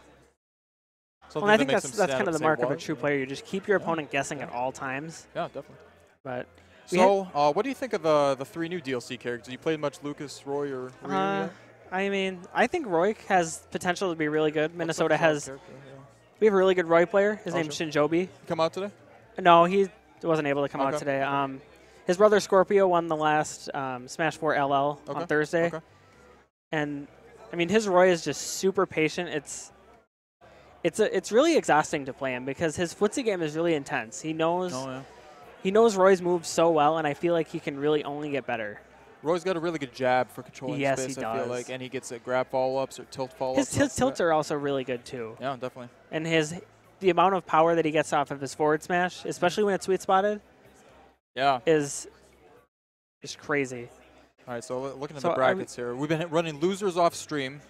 Well, I think that's kind of the mark of a true player. You just keep your opponent guessing at all times. Yeah, definitely. But so, what do you think of the 3 new DLC characters? You played much Lucas, Roy, or Ryu yet? I mean, I think Roy has potential to be really good. Minnesota has. We have a really good Roy player. His name's Shinjobi. Come out today? No, he wasn't able to come out today. His brother Scorpio won the last Smash 4 LL on Thursday. And I mean, his Roy is just super patient. It's really exhausting to play him because his footsie game is really intense. He knows Roy's moves so well, and I feel like he can really only get better. Roy's got a really good jab for controlling space, I feel like, and he gets grab follow-ups or tilt follow-ups. His tilts are also really good, too. Yeah, definitely. And the amount of power that he gets off of his forward smash, especially when it's sweet spotted, is just crazy. All right, so looking at the brackets here, we've been running losers off stream,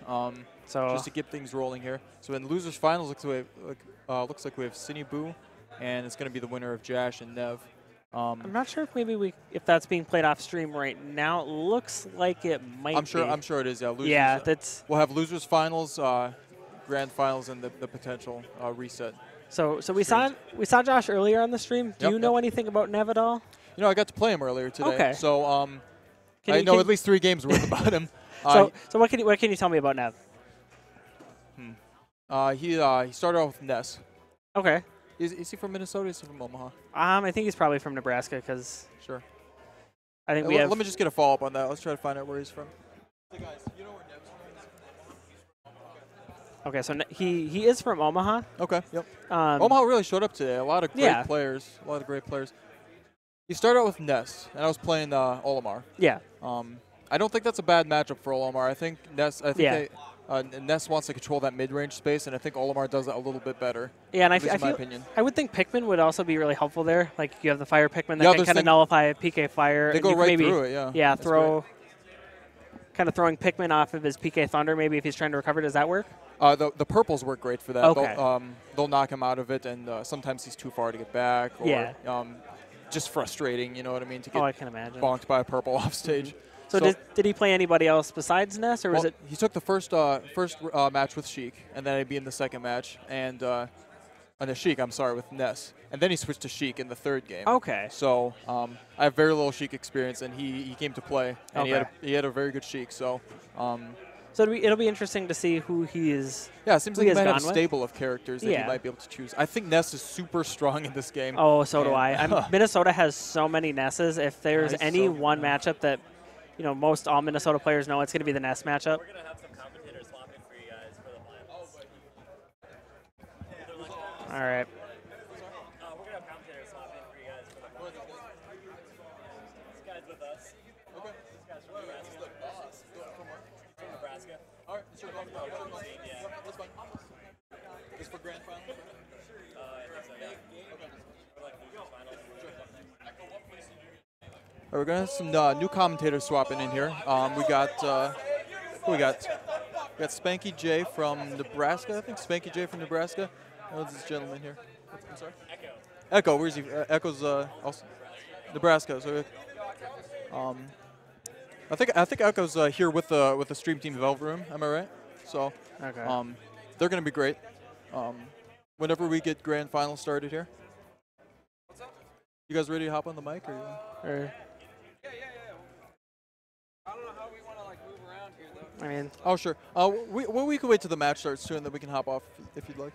just to get things rolling here. So in losers finals, looks like we have Cindy Boo, and it's going to be the winner of Jash and Nev. I'm not sure if that's being played off stream right now. It looks like it might. I'm sure it is. Yeah. Losers, we'll have losers finals, grand finals, and the potential reset. So we saw Josh earlier on the stream. Do you know anything about Nev at all? You know, I got to play him earlier today. Okay. So I know at least 3 games worth about him. So what can you tell me about Nev? He started off with Ness. Okay. Is he from Minnesota? Is he from Omaha? I think he's probably from Nebraska because. Sure. I think let me just get a follow up on that. Let's try to find out where he's from. Hey guys, you know where Nev's from? Okay, so he is from Omaha. Okay. Yep. Omaha really showed up today. A lot of great players. He started out with Ness, and I was playing Olimar. Yeah. I don't think that's a bad matchup for Olimar. I think Ness. Ness wants to control that mid-range space, and I think Olimar does it a little bit better. Yeah, and in my opinion. I would think Pikmin would also be really helpful there. Like you have the Fire Pikmin that can kind of nullify PK Fire. They go right through it. Yeah. Yeah, kind of throwing Pikmin off of his PK Thunder. Maybe if he's trying to recover, does that work? The purples work great for that. Okay. They'll knock him out of it, and sometimes he's too far to get back. Or, yeah. Just frustrating, you know what I mean, to get I can imagine. bonked by a purple off stage. Mm-hmm. So did he play anybody else besides Ness, or was it? He took the first match with Sheik, and then he'd be in the second match, and Sheik, I'm sorry, with Ness, and then he switched to Sheik in the third game. Okay. So I have very little Sheik experience, and he came to play, and he had a very good Sheik. So. So it'll be interesting to see who he is. Yeah, it seems like he might have a stable of characters that he might be able to choose. I think Ness is super strong in this game. Oh, so do I. Minnesota has so many Nesses. If there's one matchup that, most all Minnesota players know, it's going to be the Ness matchup. We're going to have some commentators swapping for you guys for the finals. All right. We're going to have commentators swapping for you guys for the finals. This guy's with us. Okay. This guy's from Nebraska. All right, sure. Yeah. That's fine. Just for grand final? We're going to have some new commentators swapping in here. We got Spanky J from Nebraska. I think Spanky J from Nebraska. Oh, this gentleman here. I'm sorry. Echo. Where's he? Echo's also Nebraska. So, I think Echo's here with the Stream Team Velvet Room. Am I right? So, they're going to be great. Whenever we get grand final started here. What's up? You guys ready to hop on the mic or? Yeah. I don't know how we want to move around here though. I mean. Oh sure. We can wait till the match starts too, and then we can hop off if you'd like.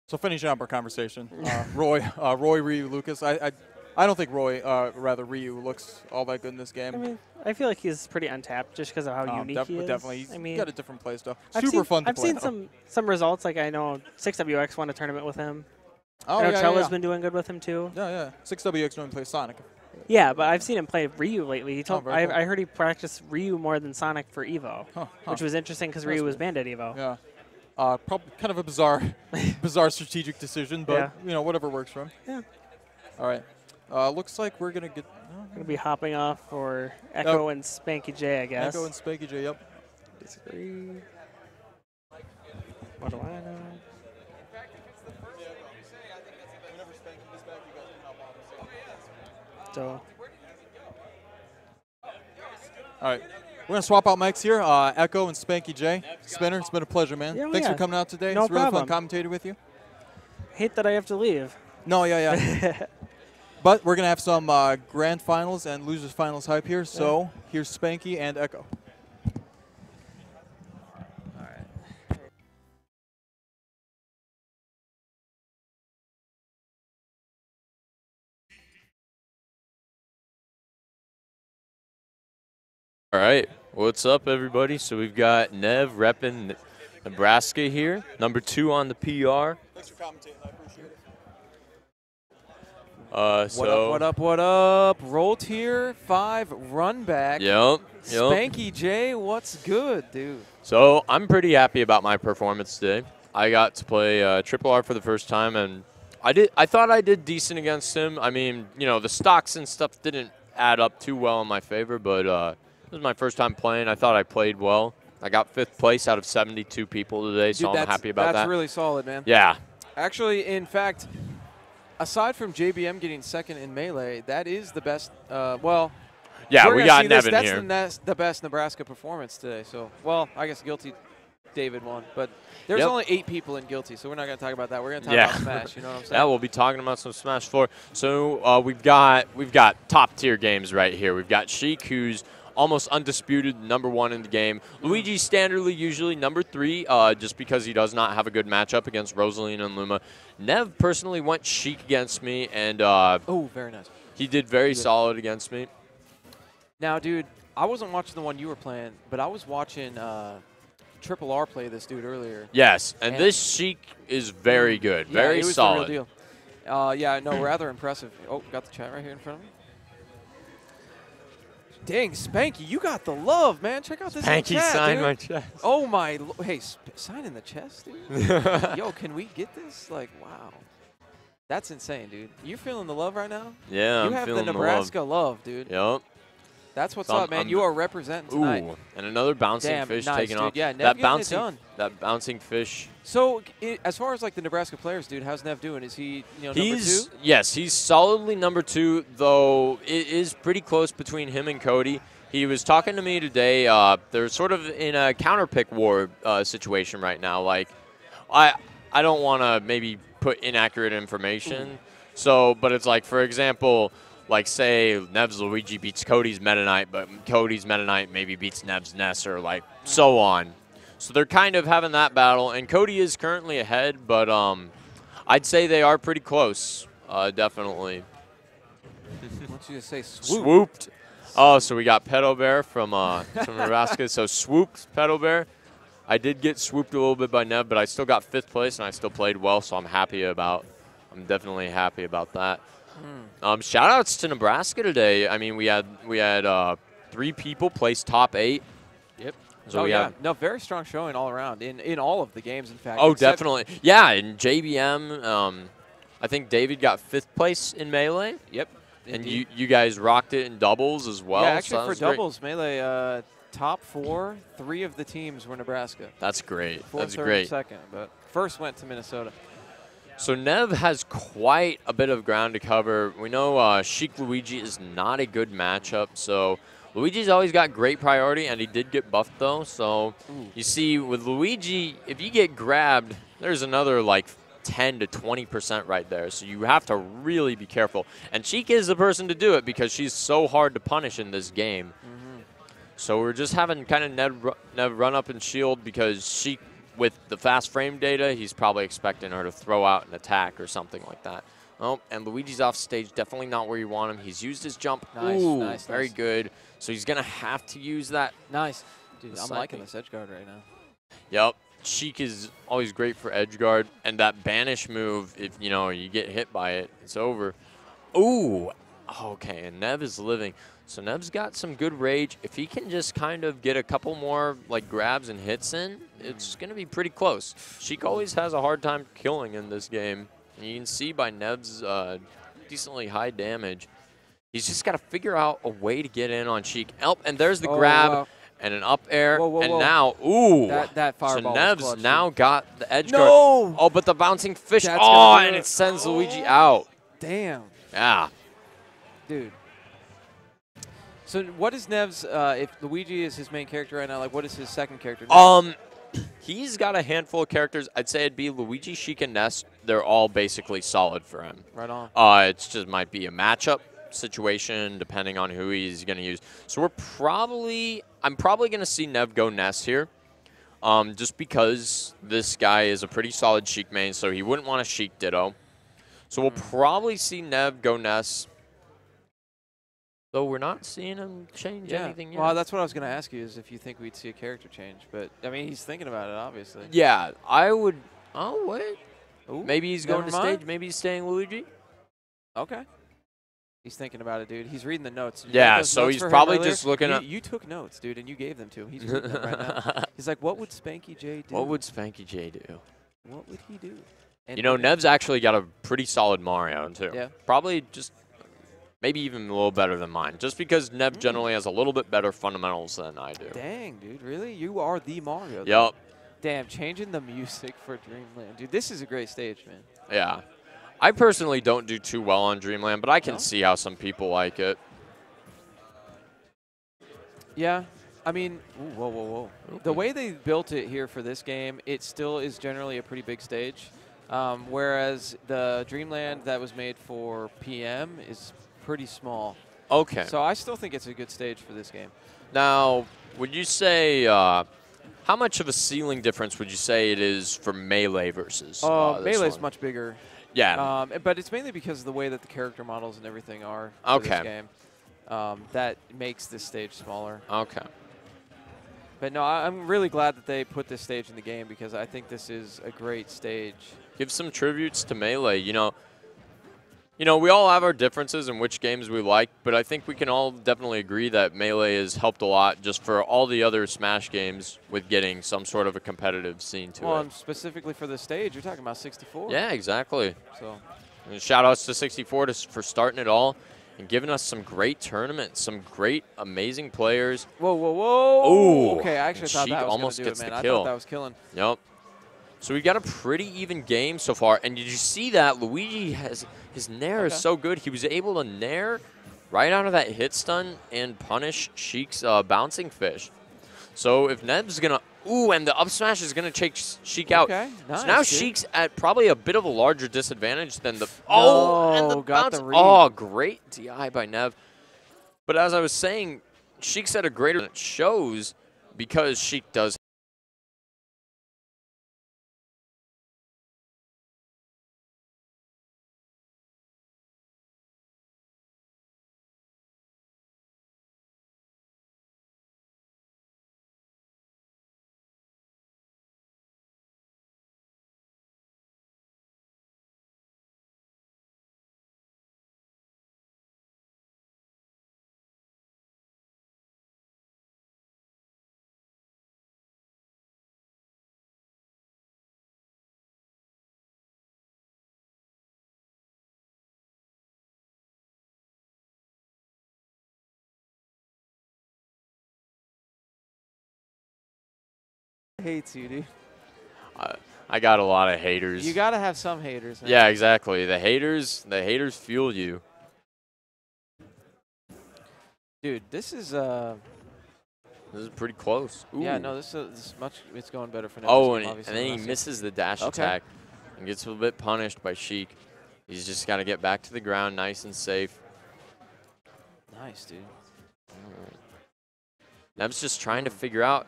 So finishing up our conversation, Roy, Ryu, Lucas. I don't think Ryu looks all that good in this game. I mean, I feel like he's pretty untapped just because of how unique he is. Definitely, he's got a different play style. Fun to play. I've seen some results. Like I know 6WX won a tournament with him. Oh, I know Trella's been doing good with him too. Yeah. 6WX normally plays Sonic. Yeah, but I've seen him play Ryu lately. I heard he practiced Ryu more than Sonic for Evo, which was interesting because Ryu was banned at Evo. Yeah. Probably kind of a bizarre strategic decision, but whatever works for him. Yeah. All right. Looks like we're gonna get. Gonna be hopping off for Echo and Spanky J, I guess. Echo and Spanky J. Yep. Disagree. What do I know? So. All right. We're going to swap out mics here. Echo and Spanky J. Spinner, it's been a pleasure, man. Thanks for coming out today. No it's really problem. fun commentating with you. Hate that I have to leave. No, yeah. But we're going to have some grand finals and losers finals hype here. So here's Spanky and Echo. All right, what's up, everybody? So we've got Nev repping Nebraska here, number 2 on the PR. Thanks for commentating. I appreciate it. What up? Roll tier 5 run back. Yep. Spanky J, what's good, dude? So I'm pretty happy about my performance today. I got to play Triple R for the first time, and I thought I did decent against him. I mean, the stocks and stuff didn't add up too well in my favor, but this was my first time playing. I thought I played well. I got 5th place out of 72 people today, so I'm happy about that. That's really solid, man. Yeah. Actually, in fact, aside from JBM getting 2nd in Melee, that is the best. Yeah, we got Nevin here. That's the best Nebraska performance today. So, I guess Guilty David won, but there's only 8 people in Guilty, so we're not going to talk about that. We're going to talk about Smash. You know what I'm saying? Yeah, we'll be talking about some Smash 4. So we've got top tier games right here. We've got Sheik, who's almost undisputed number 1 in the game. Luigi standardly usually number 3, just because he does not have a good matchup against Rosaline and Luma. Nev personally went Sheik against me, and very nice. He did very solid against me. Now, dude, I wasn't watching the one you were playing, but I was watching Triple R play this dude earlier. Yes, and this Sheik is very good, very it was solid. the real deal. Yeah, no, rather impressive. Oh, got the chat right here in front of me. Dang, Spanky, you got the love, man. Check out this Spanky chat, signed dude. my chest. Oh, my. Hey, sign in the chest, dude? Yo, can we get this? Like, wow. That's insane, dude. You feeling the love right now? Yeah, you I'm have feeling the Nebraska love, dude. Yep. That's what's up, man. You are representing tonight. Ooh, and another bouncing Damn, fish nice, taking dude. off. Yeah, Nev that getting bouncing fish. So, as far as like the Nebraska players, dude, how's Nev doing? Is he, number 2? Yes, he's solidly number 2, though it is pretty close between him and Cody. He was talking to me today. They're sort of in a counter-pick war situation right now. Like, I don't want to maybe put inaccurate information. So, but it's like, for example, like say Nev's Luigi beats Cody's Meta Knight, but Cody's Meta Knight maybe beats Nev's Ness, or like so on. So they're kind of having that battle, and Cody is currently ahead, but I'd say they are pretty close, definitely. I want you to say swoop. Swooped. Oh, so we got Pedo Bear from Nebraska. So swooped Pedo Bear. I did get swooped a little bit by Nev, but I still got 5th place, and I still played well, so I'm definitely happy about that. Shout outs to Nebraska today. I mean, we had 3 people place top 8. Yep. So no, very strong showing all around in all of the games, in fact. Oh, definitely. Yeah, in JBM, I think David got 5th place in Melee. Yep. And you guys rocked it in doubles as well. Yeah, actually so for doubles, Melee, top 4, 3 of the teams were Nebraska. That's great. That's great. Second, but first went to Minnesota. So Nev has quite a bit of ground to cover. We know Sheik Luigi is not a good matchup, so Luigi's always got great priority, and he did get buffed though. So you see with Luigi, if you get grabbed, there's another like 10 to 20% right there. So you have to really be careful. And Sheik is the person to do it because she's so hard to punish in this game. So we're just having kind of Nev run up and shield because Sheik, with the fast frame data, he's probably expecting her to throw out an attack or something like that. Oh, and Luigi's off stage, definitely not where you want him. He's used his jump. Nice, Ooh, nice. Very good. So he's going to have to use that. Nice. Dude, I'm liking this edge guard right now. Yep. Sheik is always great for edge guard. And that banish move, if you get hit by it, it's over. Ooh. Okay, and Nev is living. So Nev's got some good rage. If he can just kind of get a couple more like grabs and hits in, it's going to be pretty close. Sheik always has a hard time killing in this game. And you can see by Nev's decently high damage. He's just got to figure out a way to get in on Sheik. And there's the grab and an up air. And now, ooh. That fireball. So Nev's clutch, now got the edge guard. No! Oh, but the bouncing fish. That's and it sends Luigi out. Damn. Yeah. Dude. So what is Nev's, if Luigi is his main character right now, like what is his second character? He's got a handful of characters. I'd say it'd be Luigi, Sheik, and Ness. They're all basically solid for him. Right on. It just might be a matchup situation depending on who he's going to use. So I'm probably going to see Nev go Ness here, just because this guy is a pretty solid Sheik main, so he wouldn't want a Sheik Ditto. So we'll probably see Nev go Ness. Though we're not seeing him change anything yet. Well, that's what I was going to ask you, is if you think we'd see a character change. But, I mean, he's thinking about it, obviously. Yeah, I would. Oh, wait. Ooh, maybe he's going to stage. Maybe he's staying Luigi. Okay. He's thinking about it, dude. He's reading the notes. Yeah, so he's probably just looking at. You took notes, dude, and you gave them to him. He's reading them right now. He's like, what would Spanky J do? What would Spanky J do? What would he do? And Nev's actually got a pretty solid Mario, too. Yeah. Probably just. Maybe even a little better than mine, just because Nev generally has a little bit better fundamentals than I do. Dang, dude, really? You are the Mario. Yep. Damn, changing the music for Dreamland. Dude, this is a great stage, man. Yeah. I personally don't do too well on Dreamland, but I can see how some people like it. Yeah. I mean, whoa. Okay. The way they built it here for this game, it still is generally a pretty big stage, whereas the Dreamland that was made for PM is pretty small. Okay. So I still think it's a good stage for this game. Now, would you say how much of a ceiling difference would you say it is for Melee versus Melee's much bigger. Yeah. But it's mainly because of the way that the character models and everything are for okay. this game. that makes this stage smaller. Okay. But no, I'm really glad that they put this stage in the game because I think this is a great stage. Give some tributes to Melee. You know, we all have our differences in which games we like, but I think we can all definitely agree that Melee has helped a lot just for all the other Smash games with getting some sort of a competitive scene to Well, it. and specifically for this stage, you're talking about 64. Yeah, exactly. So, and shout outs to 64 for starting it all and giving us some great tournaments, some great, amazing players. Whoa, whoa, whoa. Ooh. Okay, I actually thought Sheik that was almost going to gets do it, the man. kill. I thought that was killing. Yep. So we got a pretty even game so far. And did you see that? Luigi has his nair is so good. He was able to nair right out of that hit stun and punish Sheik's bouncing fish. So if Nev's going to, and the up smash is going to take Sheik out. Okay, nice, so now dude. Sheik's at probably a bit of a larger disadvantage than the, and the got bounce. the read. Oh, great DI by Nev. But as I was saying, Sheik's at a greater than it shows because Sheik does Hates you, dude. I got a lot of haters. You got to have some haters, man. Yeah, exactly. The haters fuel you. Dude, this is pretty close. Ooh. yeah, no, this is much. It's going better for Nev. Oh, and then he misses the dash attack and gets a little bit punished by Sheik. He's just got to get back to the ground nice and safe. Nice, dude. Nev's just trying to figure out.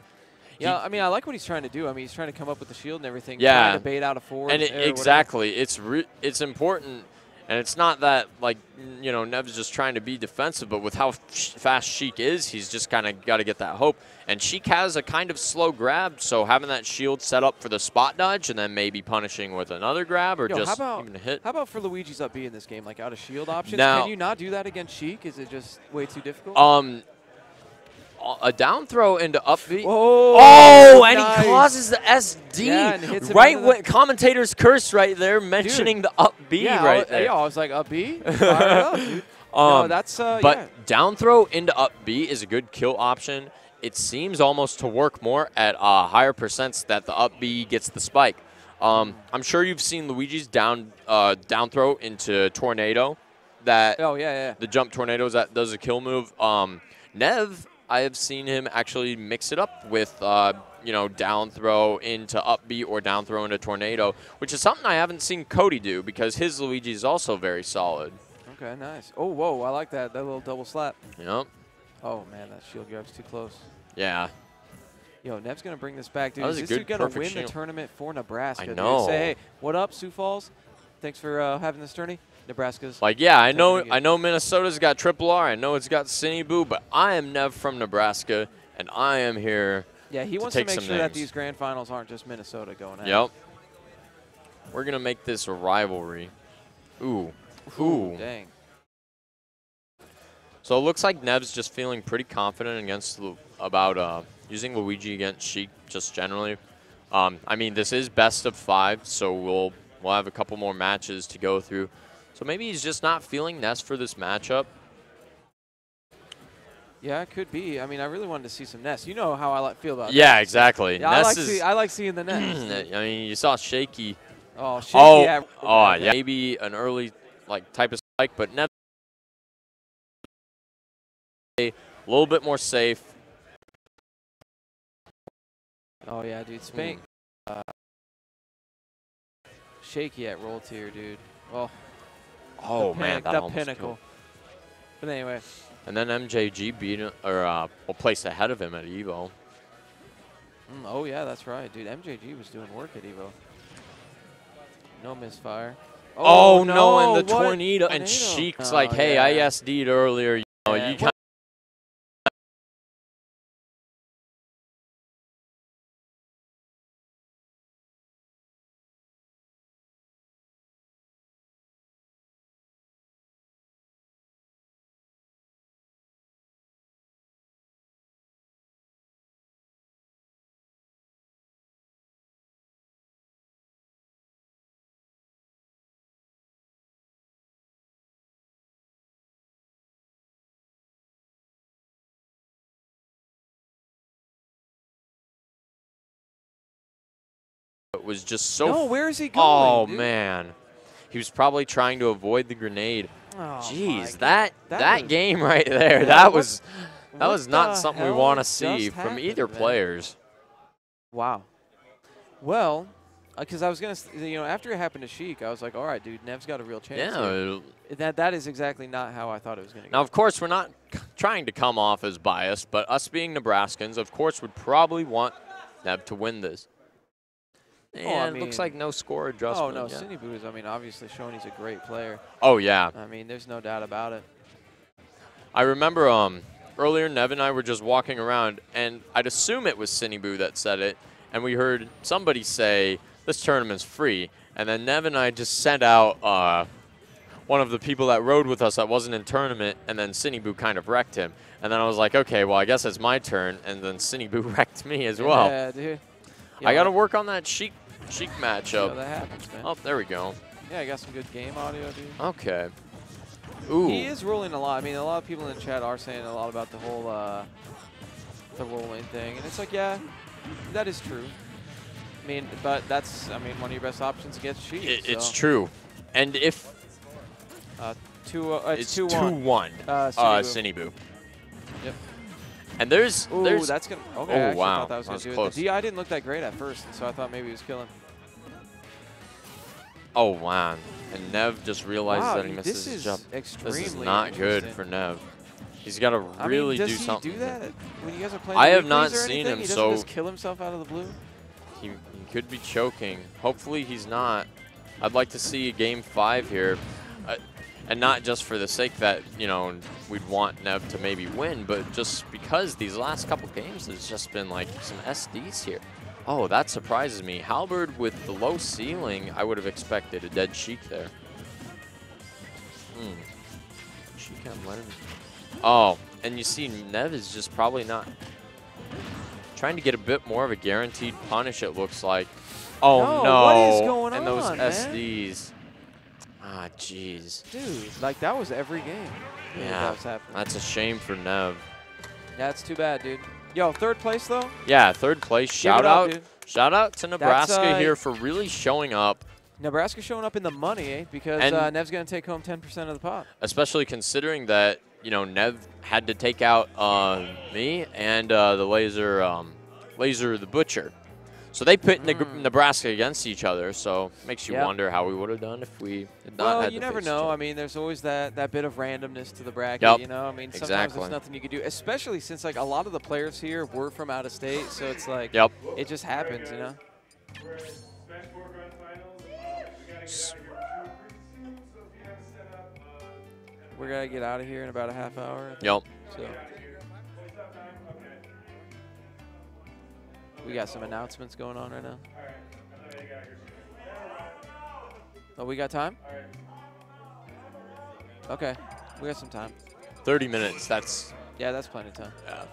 Yeah, I mean, I like what he's trying to do. I mean, he's trying to come up with the shield and everything. Yeah. Trying to bait out a forward. And exactly. It's important. And it's not that, like, Nev's just trying to be defensive, but with how fast Sheik is, he's just kind of got to get that hope. And Sheik has a kind of slow grab, so having that shield set up for the spot dodge and then maybe punishing with another grab or just even a hit. How about for Luigi's up B in this game, like out of shield options? Now, can you not do that against Sheik? Is it just way too difficult? A down throw into up B. Oh, and nice. he causes the SD. Yeah, and hits him right into when commentators curse right there, mentioning the up B right there. I was like, up B? Fire it up, dude. No, that's, but down throw into up B is a good kill option. It seems almost to work more at higher percents that the up B gets the spike. I'm sure you've seen Luigi's down throw into Tornado. The jump tornadoes that does a kill move. Nev, I have seen him actually mix it up with, down throw into up B or down throw into tornado, which is something I haven't seen Cody do because his Luigi is also very solid. Okay, nice. Oh, whoa, I like that little double slap. Yep. Oh, man, that shield grab's too close. Yeah. Yo, Nev's going to bring this back, dude. That was Is a this good, dude going to perfect win the shield. tournament for Nebraska? I dude? know. Say, hey, what up, Sioux Falls? Thanks for having this tourney. Nebraska's. Like, yeah, I know Minnesota's got Triple R. I know it's got Cinny Boo, but I am Nev from Nebraska, and I am here Yeah, he wants to make sure that these grand finals aren't just Minnesota going at it. Yep. We're going to make this a rivalry. Ooh. Dang. So it looks like Nev's just feeling pretty confident about using Luigi against Sheik just generally. I mean, this is best of 5, so we'll have a couple more matches to go through. So maybe he's just not feeling Ness for this matchup. Yeah, it could be. I mean, I really wanted to see some Ness. You know how I feel about Yeah, Ness. exactly. Yeah, I like seeing the Ness. I mean, you saw Shaky. Oh, Shaky. Yeah. Maybe an early type of spike, but Ness a little bit more safe. Oh, yeah, dude. Spank. Shaky at roll tier, dude. Oh, man, that the almost pinnacle. killed. But anyway. And then MJG beat him, placed ahead of him at Evo. Oh, yeah, that's right, dude. MJG was doing work at Evo. No misfire. Oh no, and the what? tornado. And Sheik's like, hey, yeah. I SD'd earlier. know, you kind of was just so. No, where is he going? Oh dude? man, he was probably trying to avoid the grenade. Oh, Jeez, that that was- game right there. Yeah, that what- was not something we hell want to just see from happened, either man? players. Wow. Well, because I was gonna, after it happened to Sheik, I was like, all right, dude, Nev's got a real chance. here. Yeah. That is exactly not how I thought it was gonna go. Now, of course, we're not trying to come off as biased, but us being Nebraskans, of course, would probably want Nev to win this. And it looks like no score adjustment. Oh no, yet. Cindy Boo is, obviously showing he's a great player. Oh yeah. I mean, there's no doubt about it. I remember earlier, Nev and I were just walking around, and I'd assume it was Cineboo that said it, and we heard somebody say, this tournament's free, and then Nev and I just sent out one of the people that rode with us that wasn't in tournament, and then Cineboo kind of wrecked him. And then I was like, okay, well, I guess it's my turn, and then Cineboo wrecked me as well. Yeah, dude. I got to work on that Sheik matchup. That happens, man. Oh, there we go. Yeah, I got some good game audio, dude. Okay. Ooh. He is rolling a lot. I mean, a lot of people in the chat are saying a lot about the whole the rolling thing, and it's like, yeah, that is true. I mean, but that's, one of your best options against Sheik. It's true. And if it's 2-1, Cineboo. Yep. And there's that's gonna. Okay, Oh, I actually wow. thought that was That was gonna do close. it. The DI didn't look that great at first, so I thought maybe he was killing. Oh, wow. And Nev just realizes Wow, that he dude, misses this his is jump. extremely This is not good interesting. for Nev. He's got to really does do he something. do that when you guys are playing? I the have not weeklies or seen anything? him, He doesn't so just kill himself out of the blue. He could be choking. Hopefully he's not. I'd like to see game 5 here. And not just for the sake that, we'd want Nev to maybe win, but just because these last couple games, there's just been like some SDs here. Oh, that surprises me. Halberd with the low ceiling, I would have expected a dead Sheik there. Sheik on Leonard. Oh, and you see Nev is just probably not trying to get a bit more of a guaranteed punish, it looks like. Oh, no. What is going and on, those man? SDs. Ah, jeez. Dude, like that was every game. Yeah, that was happening. that's a shame for Nev. That's too bad, dude. Yo, third place though. Yeah, third place. Give Shout it up, out, dude. shout out to Nebraska uh, here for really showing up, Nebraska showing up in the money, eh? Because And- Nev's gonna take home 10% of the pot. especially considering that Nev had to take out me and the Laser the Butcher. So they pit Nebraska against each other. So makes you Yeah. wonder how we would have done if we had not Well, had you to never face know. each I other. mean, there's always that bit of randomness to the bracket. Yep. Sometimes Exactly. there's nothing you can do, especially since like a lot of the players here were from out of state. So it's like, Yep. it just happens, We're at Smash 4 Grand Finals. We gotta get out of here pretty soon, so if you have a setup, We gotta get out of here in about a half hour. I think. Yep. So we got some announcements going on right now. Oh, we got time? Okay, we got some time. 30 minutes. That's Yeah, that's plenty of time. yeah.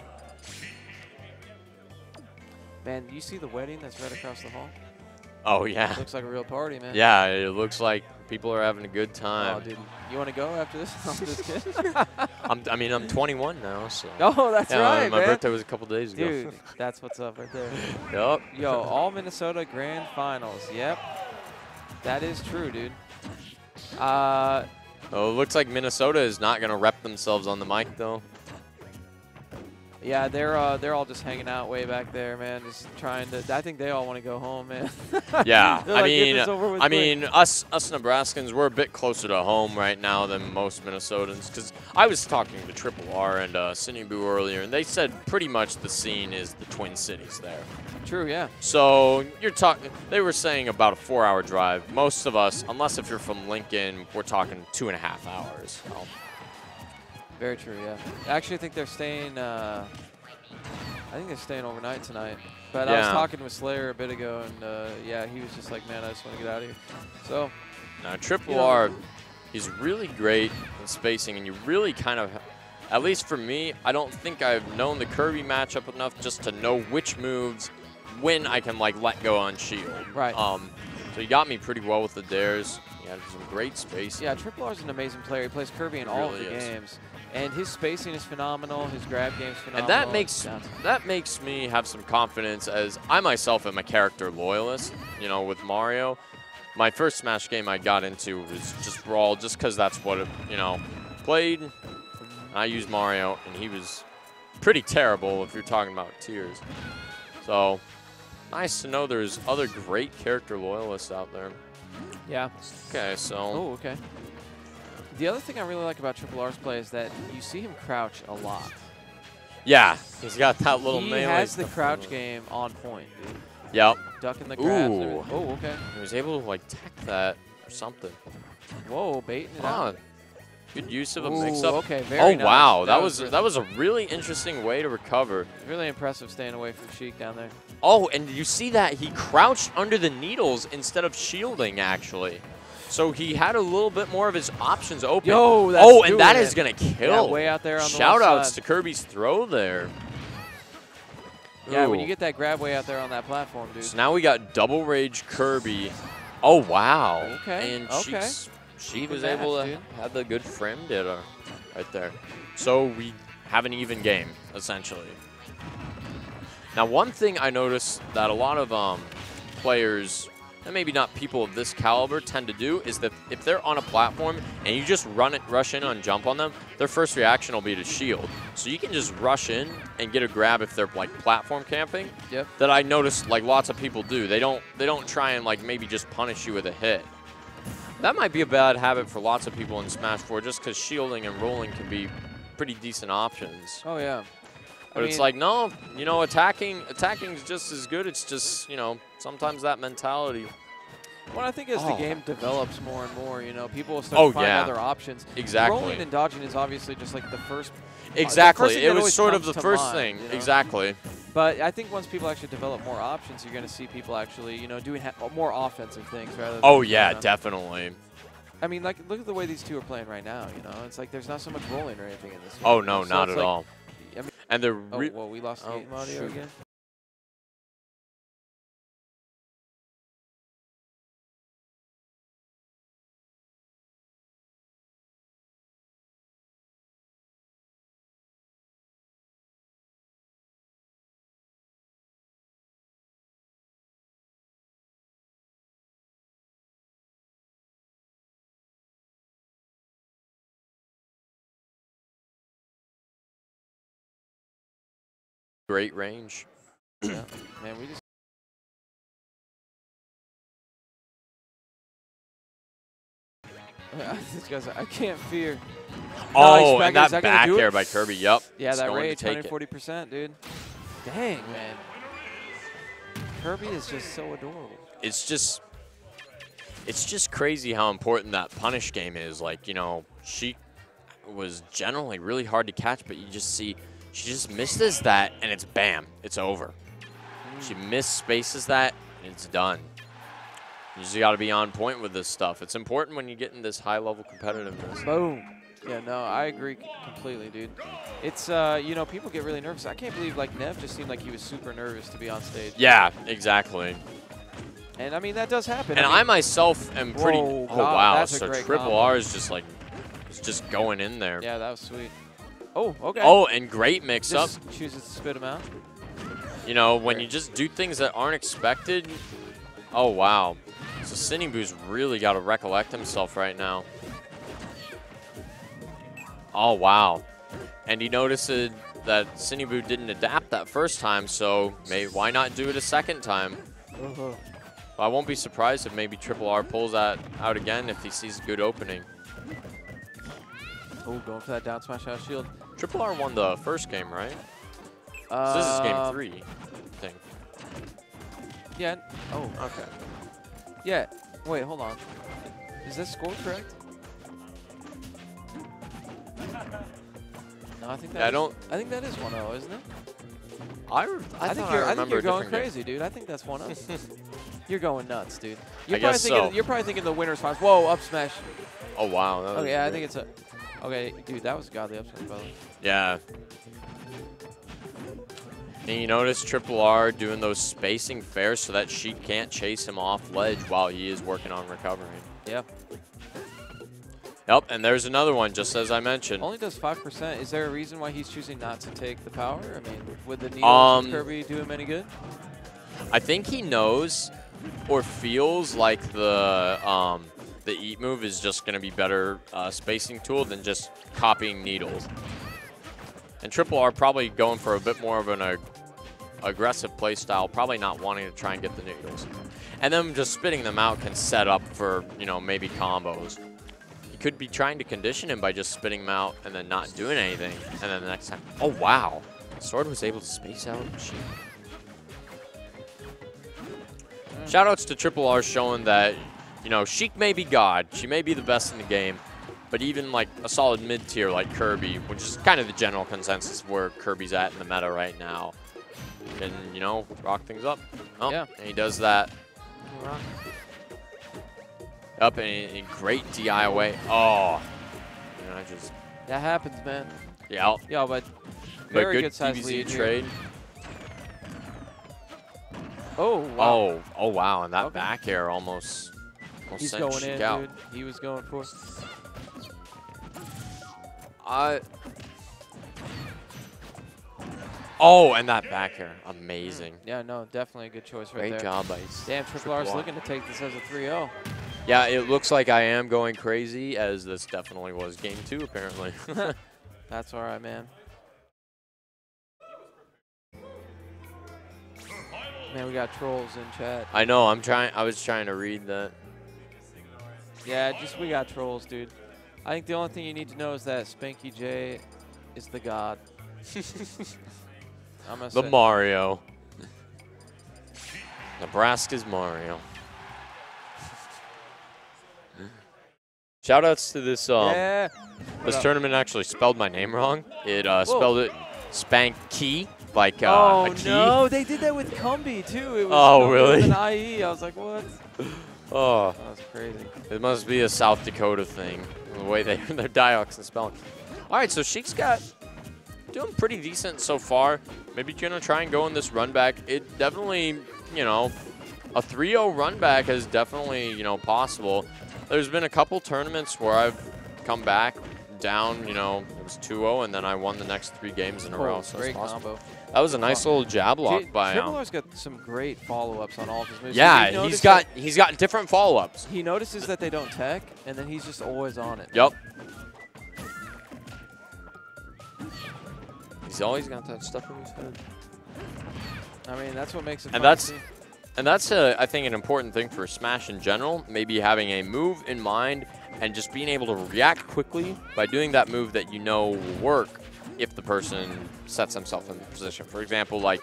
Man, you see the wedding that's right across the hall? Oh yeah. Looks like a real party, man. Yeah, it looks like people are having a good Oh, time. dude, you want to go after this? I'm just kidding. I'm 21 now, so. Oh, that's Yeah, right, my man. birthday was a couple days ago. Dude, that's what's up right there. Yup. Yo, all Minnesota Grand Finals. Yep, that is true, dude. Oh, it looks like Minnesota is not going to rep themselves on the mic, though. Yeah, they're all just hanging out way back there, man. Just trying to. I think they all want to go home, man. Yeah, They're like, "Get this over with I quick." mean, us Nebraskans, we're a bit closer to home right now than most Minnesotans. Because I was talking to Triple R and Cineboo earlier, and they said pretty much the scene is the Twin Cities there. True, yeah. So you're talking. They were saying about a 4-hour drive. Most of us, unless if you're from Lincoln, we're talking 2.5 hours. So Very true, yeah. Actually, I think they're staying. I think they're staying overnight tonight. But I was talking with Slayer a bit ago, and yeah, he was just like, "Man, I just want to get out of here." So now Triple R, he's really great in spacing, and you really kind of, at least for me, I don't think I've known the Kirby matchup enough just to know which moves when I can like let go on shield. Right. So he got me pretty well with the dares. He had some great spacing. Yeah, Triple R's an amazing player. He plays Kirby in all of the games. And his spacing is phenomenal. His grab game is phenomenal. And that makes me have some confidence, as I myself am a character loyalist, you know, with Mario. My first Smash game I got into was just Brawl, just because that's what, you know, played. I used Mario, and he was pretty terrible if you're talking about tiers. So, nice to know there's other great character loyalists out there. Yeah. Okay, so. Oh, okay. The other thing I really like about Triple R's play is that you see him crouch a lot. Yeah, he's got that little melee. He has the crouch game on point, dude. Yep. Ducking the grabs. Ooh. Oh, okay. He was able to like tech that or something. Whoa, baiting it out. Good use of a Ooh, mix-up. okay, very nice. Wow, that was a really interesting way to recover. Really impressive staying away from Sheik down there. Oh, and you see that he crouched under the needles instead of shielding, actually. So he had a little bit more of his options open. Yo, that's and that is going to kill. Yeah, way out there on the Shout-outs to Kirby's throw there. Yeah, Ooh. when you get that grab way out there on that platform, dude. So now we got double rage Kirby. Oh, wow. Okay, And okay. Sheik was able to have the good frame data right there. So we have an even game, essentially. Now, one thing I noticed that a lot of players, and maybe not people of this caliber, tend to do is that if they're on a platform and you just rush in and jump on them, their first reaction will be to shield. So you can just rush in and get a grab if they're like platform camping. Yep. That I noticed like lots of people do. They don't try and like maybe just punish you with a hit. That might be a bad habit for lots of people in Smash 4, just because shielding and rolling can be pretty decent options. Oh yeah. But it's like, no, you know, attacking is just as good. It's just, you know, sometimes that mentality. Well, I think as the game develops more and more, you know, people will start to find other options. Exactly. Rolling and dodging is obviously just like the first. Exactly. It was sort of the first thing. You know? Exactly. But I think once people actually develop more options, you're going to see people actually, you know, doing more offensive things rather than. Oh yeah, you know, definitely. I mean, like, look at the way these two are playing right now. You know, it's like there's not so much rolling or anything in this game. Oh no, so not at like, all. I mean, And they're well, we lost the game audio again. great range. Yeah, man, we just. This guy's like, I can't fear. Oh, nice, and that back back air by Kirby, yep. Yeah, that rage, 140%, dude. Dang, man. Kirby is just so adorable. It's just crazy how important that punish game is. Like, you know, she was generally really hard to catch, but you just see she just misses that, and it's bam, it's over. She spaces that, and it's done. You just got to be on point with this stuff. It's important when you get in this high-level competitiveness. Boom. Yeah, no, I agree completely, dude. It's, you know, people get really nervous. I can't believe, like, Nev just seemed like he was super nervous to be on stage. Yeah, exactly. And, I mean, that does happen. And I myself am pretty... Whoa, oh, wow. That's a So great Triple combo. R is just, like, it's just going in there. Yeah, that was sweet. Oh, okay. Oh, and great mix-up. Just chooses to spit him out. You know, when you just do things that aren't expected. Oh, wow. So Cinebu's really got to recollect himself right now. Oh, wow. And he notices that Cinebu didn't adapt that first time, so maybe why not do it a second time? Well, I won't be surprised if maybe Triple R pulls that out again if he sees a good opening. Oh, going for that down smash out shield. Triple R won the first game, right? So this is game 3, I think. Yeah. Oh, Okay. yeah. Wait, hold on. Is this score correct? No, I think Yeah, that I think that is 1-0, isn't it? I think you're going crazy, dude. I think that's 1-0. You're going nuts, dude. I guess so. You're probably thinking the winner's finals. Whoa, up smash. Oh wow. That was Okay, yeah, I great. think it's a. Okay, dude, that was a godly up smash, by the way. Yeah. And you notice Triple R doing those spacing fairs so that Sheik can't chase him off ledge while he is working on recovering. Yeah. Yep, and there's another one, just as I mentioned. Only does 5%. Is there a reason why he's choosing not to take the power? I mean, would the needles of Kirby do him any good? I think he knows or feels like the eat move is just going to be better spacing tool than just copying needles. And Triple R probably going for a bit more of an aggressive play style, probably not wanting to try and get the needles. And then just spitting them out can set up for, you know, maybe combos. You could be trying to condition him by just spitting him out and then not doing anything. And then the next time, oh wow, Sword was able to space out Sheik. Shoutouts to Triple R showing that, you know, Sheik may be God. She may be the best in the game. But even like a solid mid-tier like Kirby, which is kind of the general consensus where Kirby's at in the meta right now, can, you know, rock things up. Oh, yeah. And he does that. Up and great DI away. Oh. You know, just. That happens, man. Yeah. Yeah, but But very good good size DBZ lead trade. here. Oh, wow. Oh, wow. And that back air almost He's sent going Sheik in, out. dude. He was going for it. Oh, and that back air. Amazing. Yeah, no, definitely a good choice right Great there. job by Damn, Triple R's looking to take this as a 3-0. Yeah, it looks like I am going crazy, as this definitely was game 2, apparently. That's all right, man. Man, we got trolls in chat. I know. I was trying to read that. Yeah, just we got trolls, dude. I think the only thing you need to know is that Spanky J is the god. I'm gonna The say. Mario. Nebraska's Mario. Shoutouts to this. Yeah. This tournament actually spelled my name wrong. It spelled it Spanky, like Oh a key. no, they did that with Cumby too. It was Oh, Cumby really? with an IE. I was like, what? Oh, That was crazy. it must be a South Dakota thing, the way their dialects and spelling. All right, so Sheik's got doing pretty decent so far. Maybe gonna try and go in this run back. It definitely, you know, a 3-0 run back is definitely, you know, possible. There's been a couple tournaments where I've come back down, you know, it was 2-0, and then I won the next 3 games in a row. So Great it's possible. combo. That was a nice little jab lock by Triple R's got some great follow-ups on all of his moves. Yeah, So he's got different follow-ups. he notices that they don't tech, and then he's just always on it. Yep. He's always got that stuff in his head. I mean, that's what makes it And fun that's to see. I think, an important thing for Smash in general. Maybe having a move in mind and just being able to react quickly by doing that move that you know will work if the person sets himself in the position. For example, like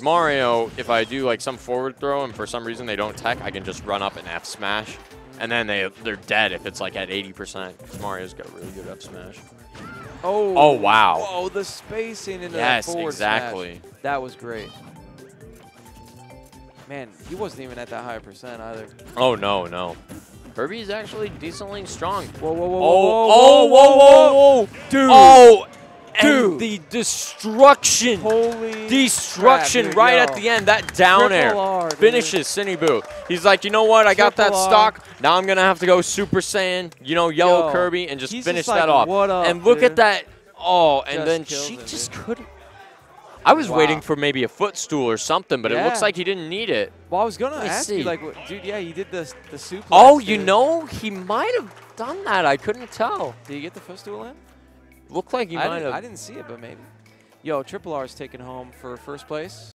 Mario, if I do like some forward throw and for some reason they don't tech, I can just run up and F smash, and then they're dead if it's like at 80%. Because Mario's got a really good F smash. Oh, wow. Whoa, the spacing into Yes, that forward exactly. smash. That was great. Man, he wasn't even at that high percent either. Oh, no. Kirby's actually decently strong. Whoa, whoa, whoa, Whoa. Dude. Oh, Dude. and the destruction. Holy Destruction crap, dude. right Yo. at the end. That down air Triple R, dude. finishes Cineboo. He's like, you know what? I got that Triple R. stock. Now I'm going to have to go Super Saiyan, you know, yellow Yo, Kirby, and just he's finish just like, that off. what up, and look dude? at that. Oh, and Just then kills she him, just dude. couldn't. I was Wow. waiting for maybe a footstool or something, but it looks Yeah. like he didn't need it. Well, I was going to Let me ask see. you, like, dude, yeah, he did the suplex. Oh, you dude. know, he might have done that. I couldn't tell. Did he get the footstool in? Looked like he might have. I didn't see it, but maybe. Yo, Triple R's taken home for first place.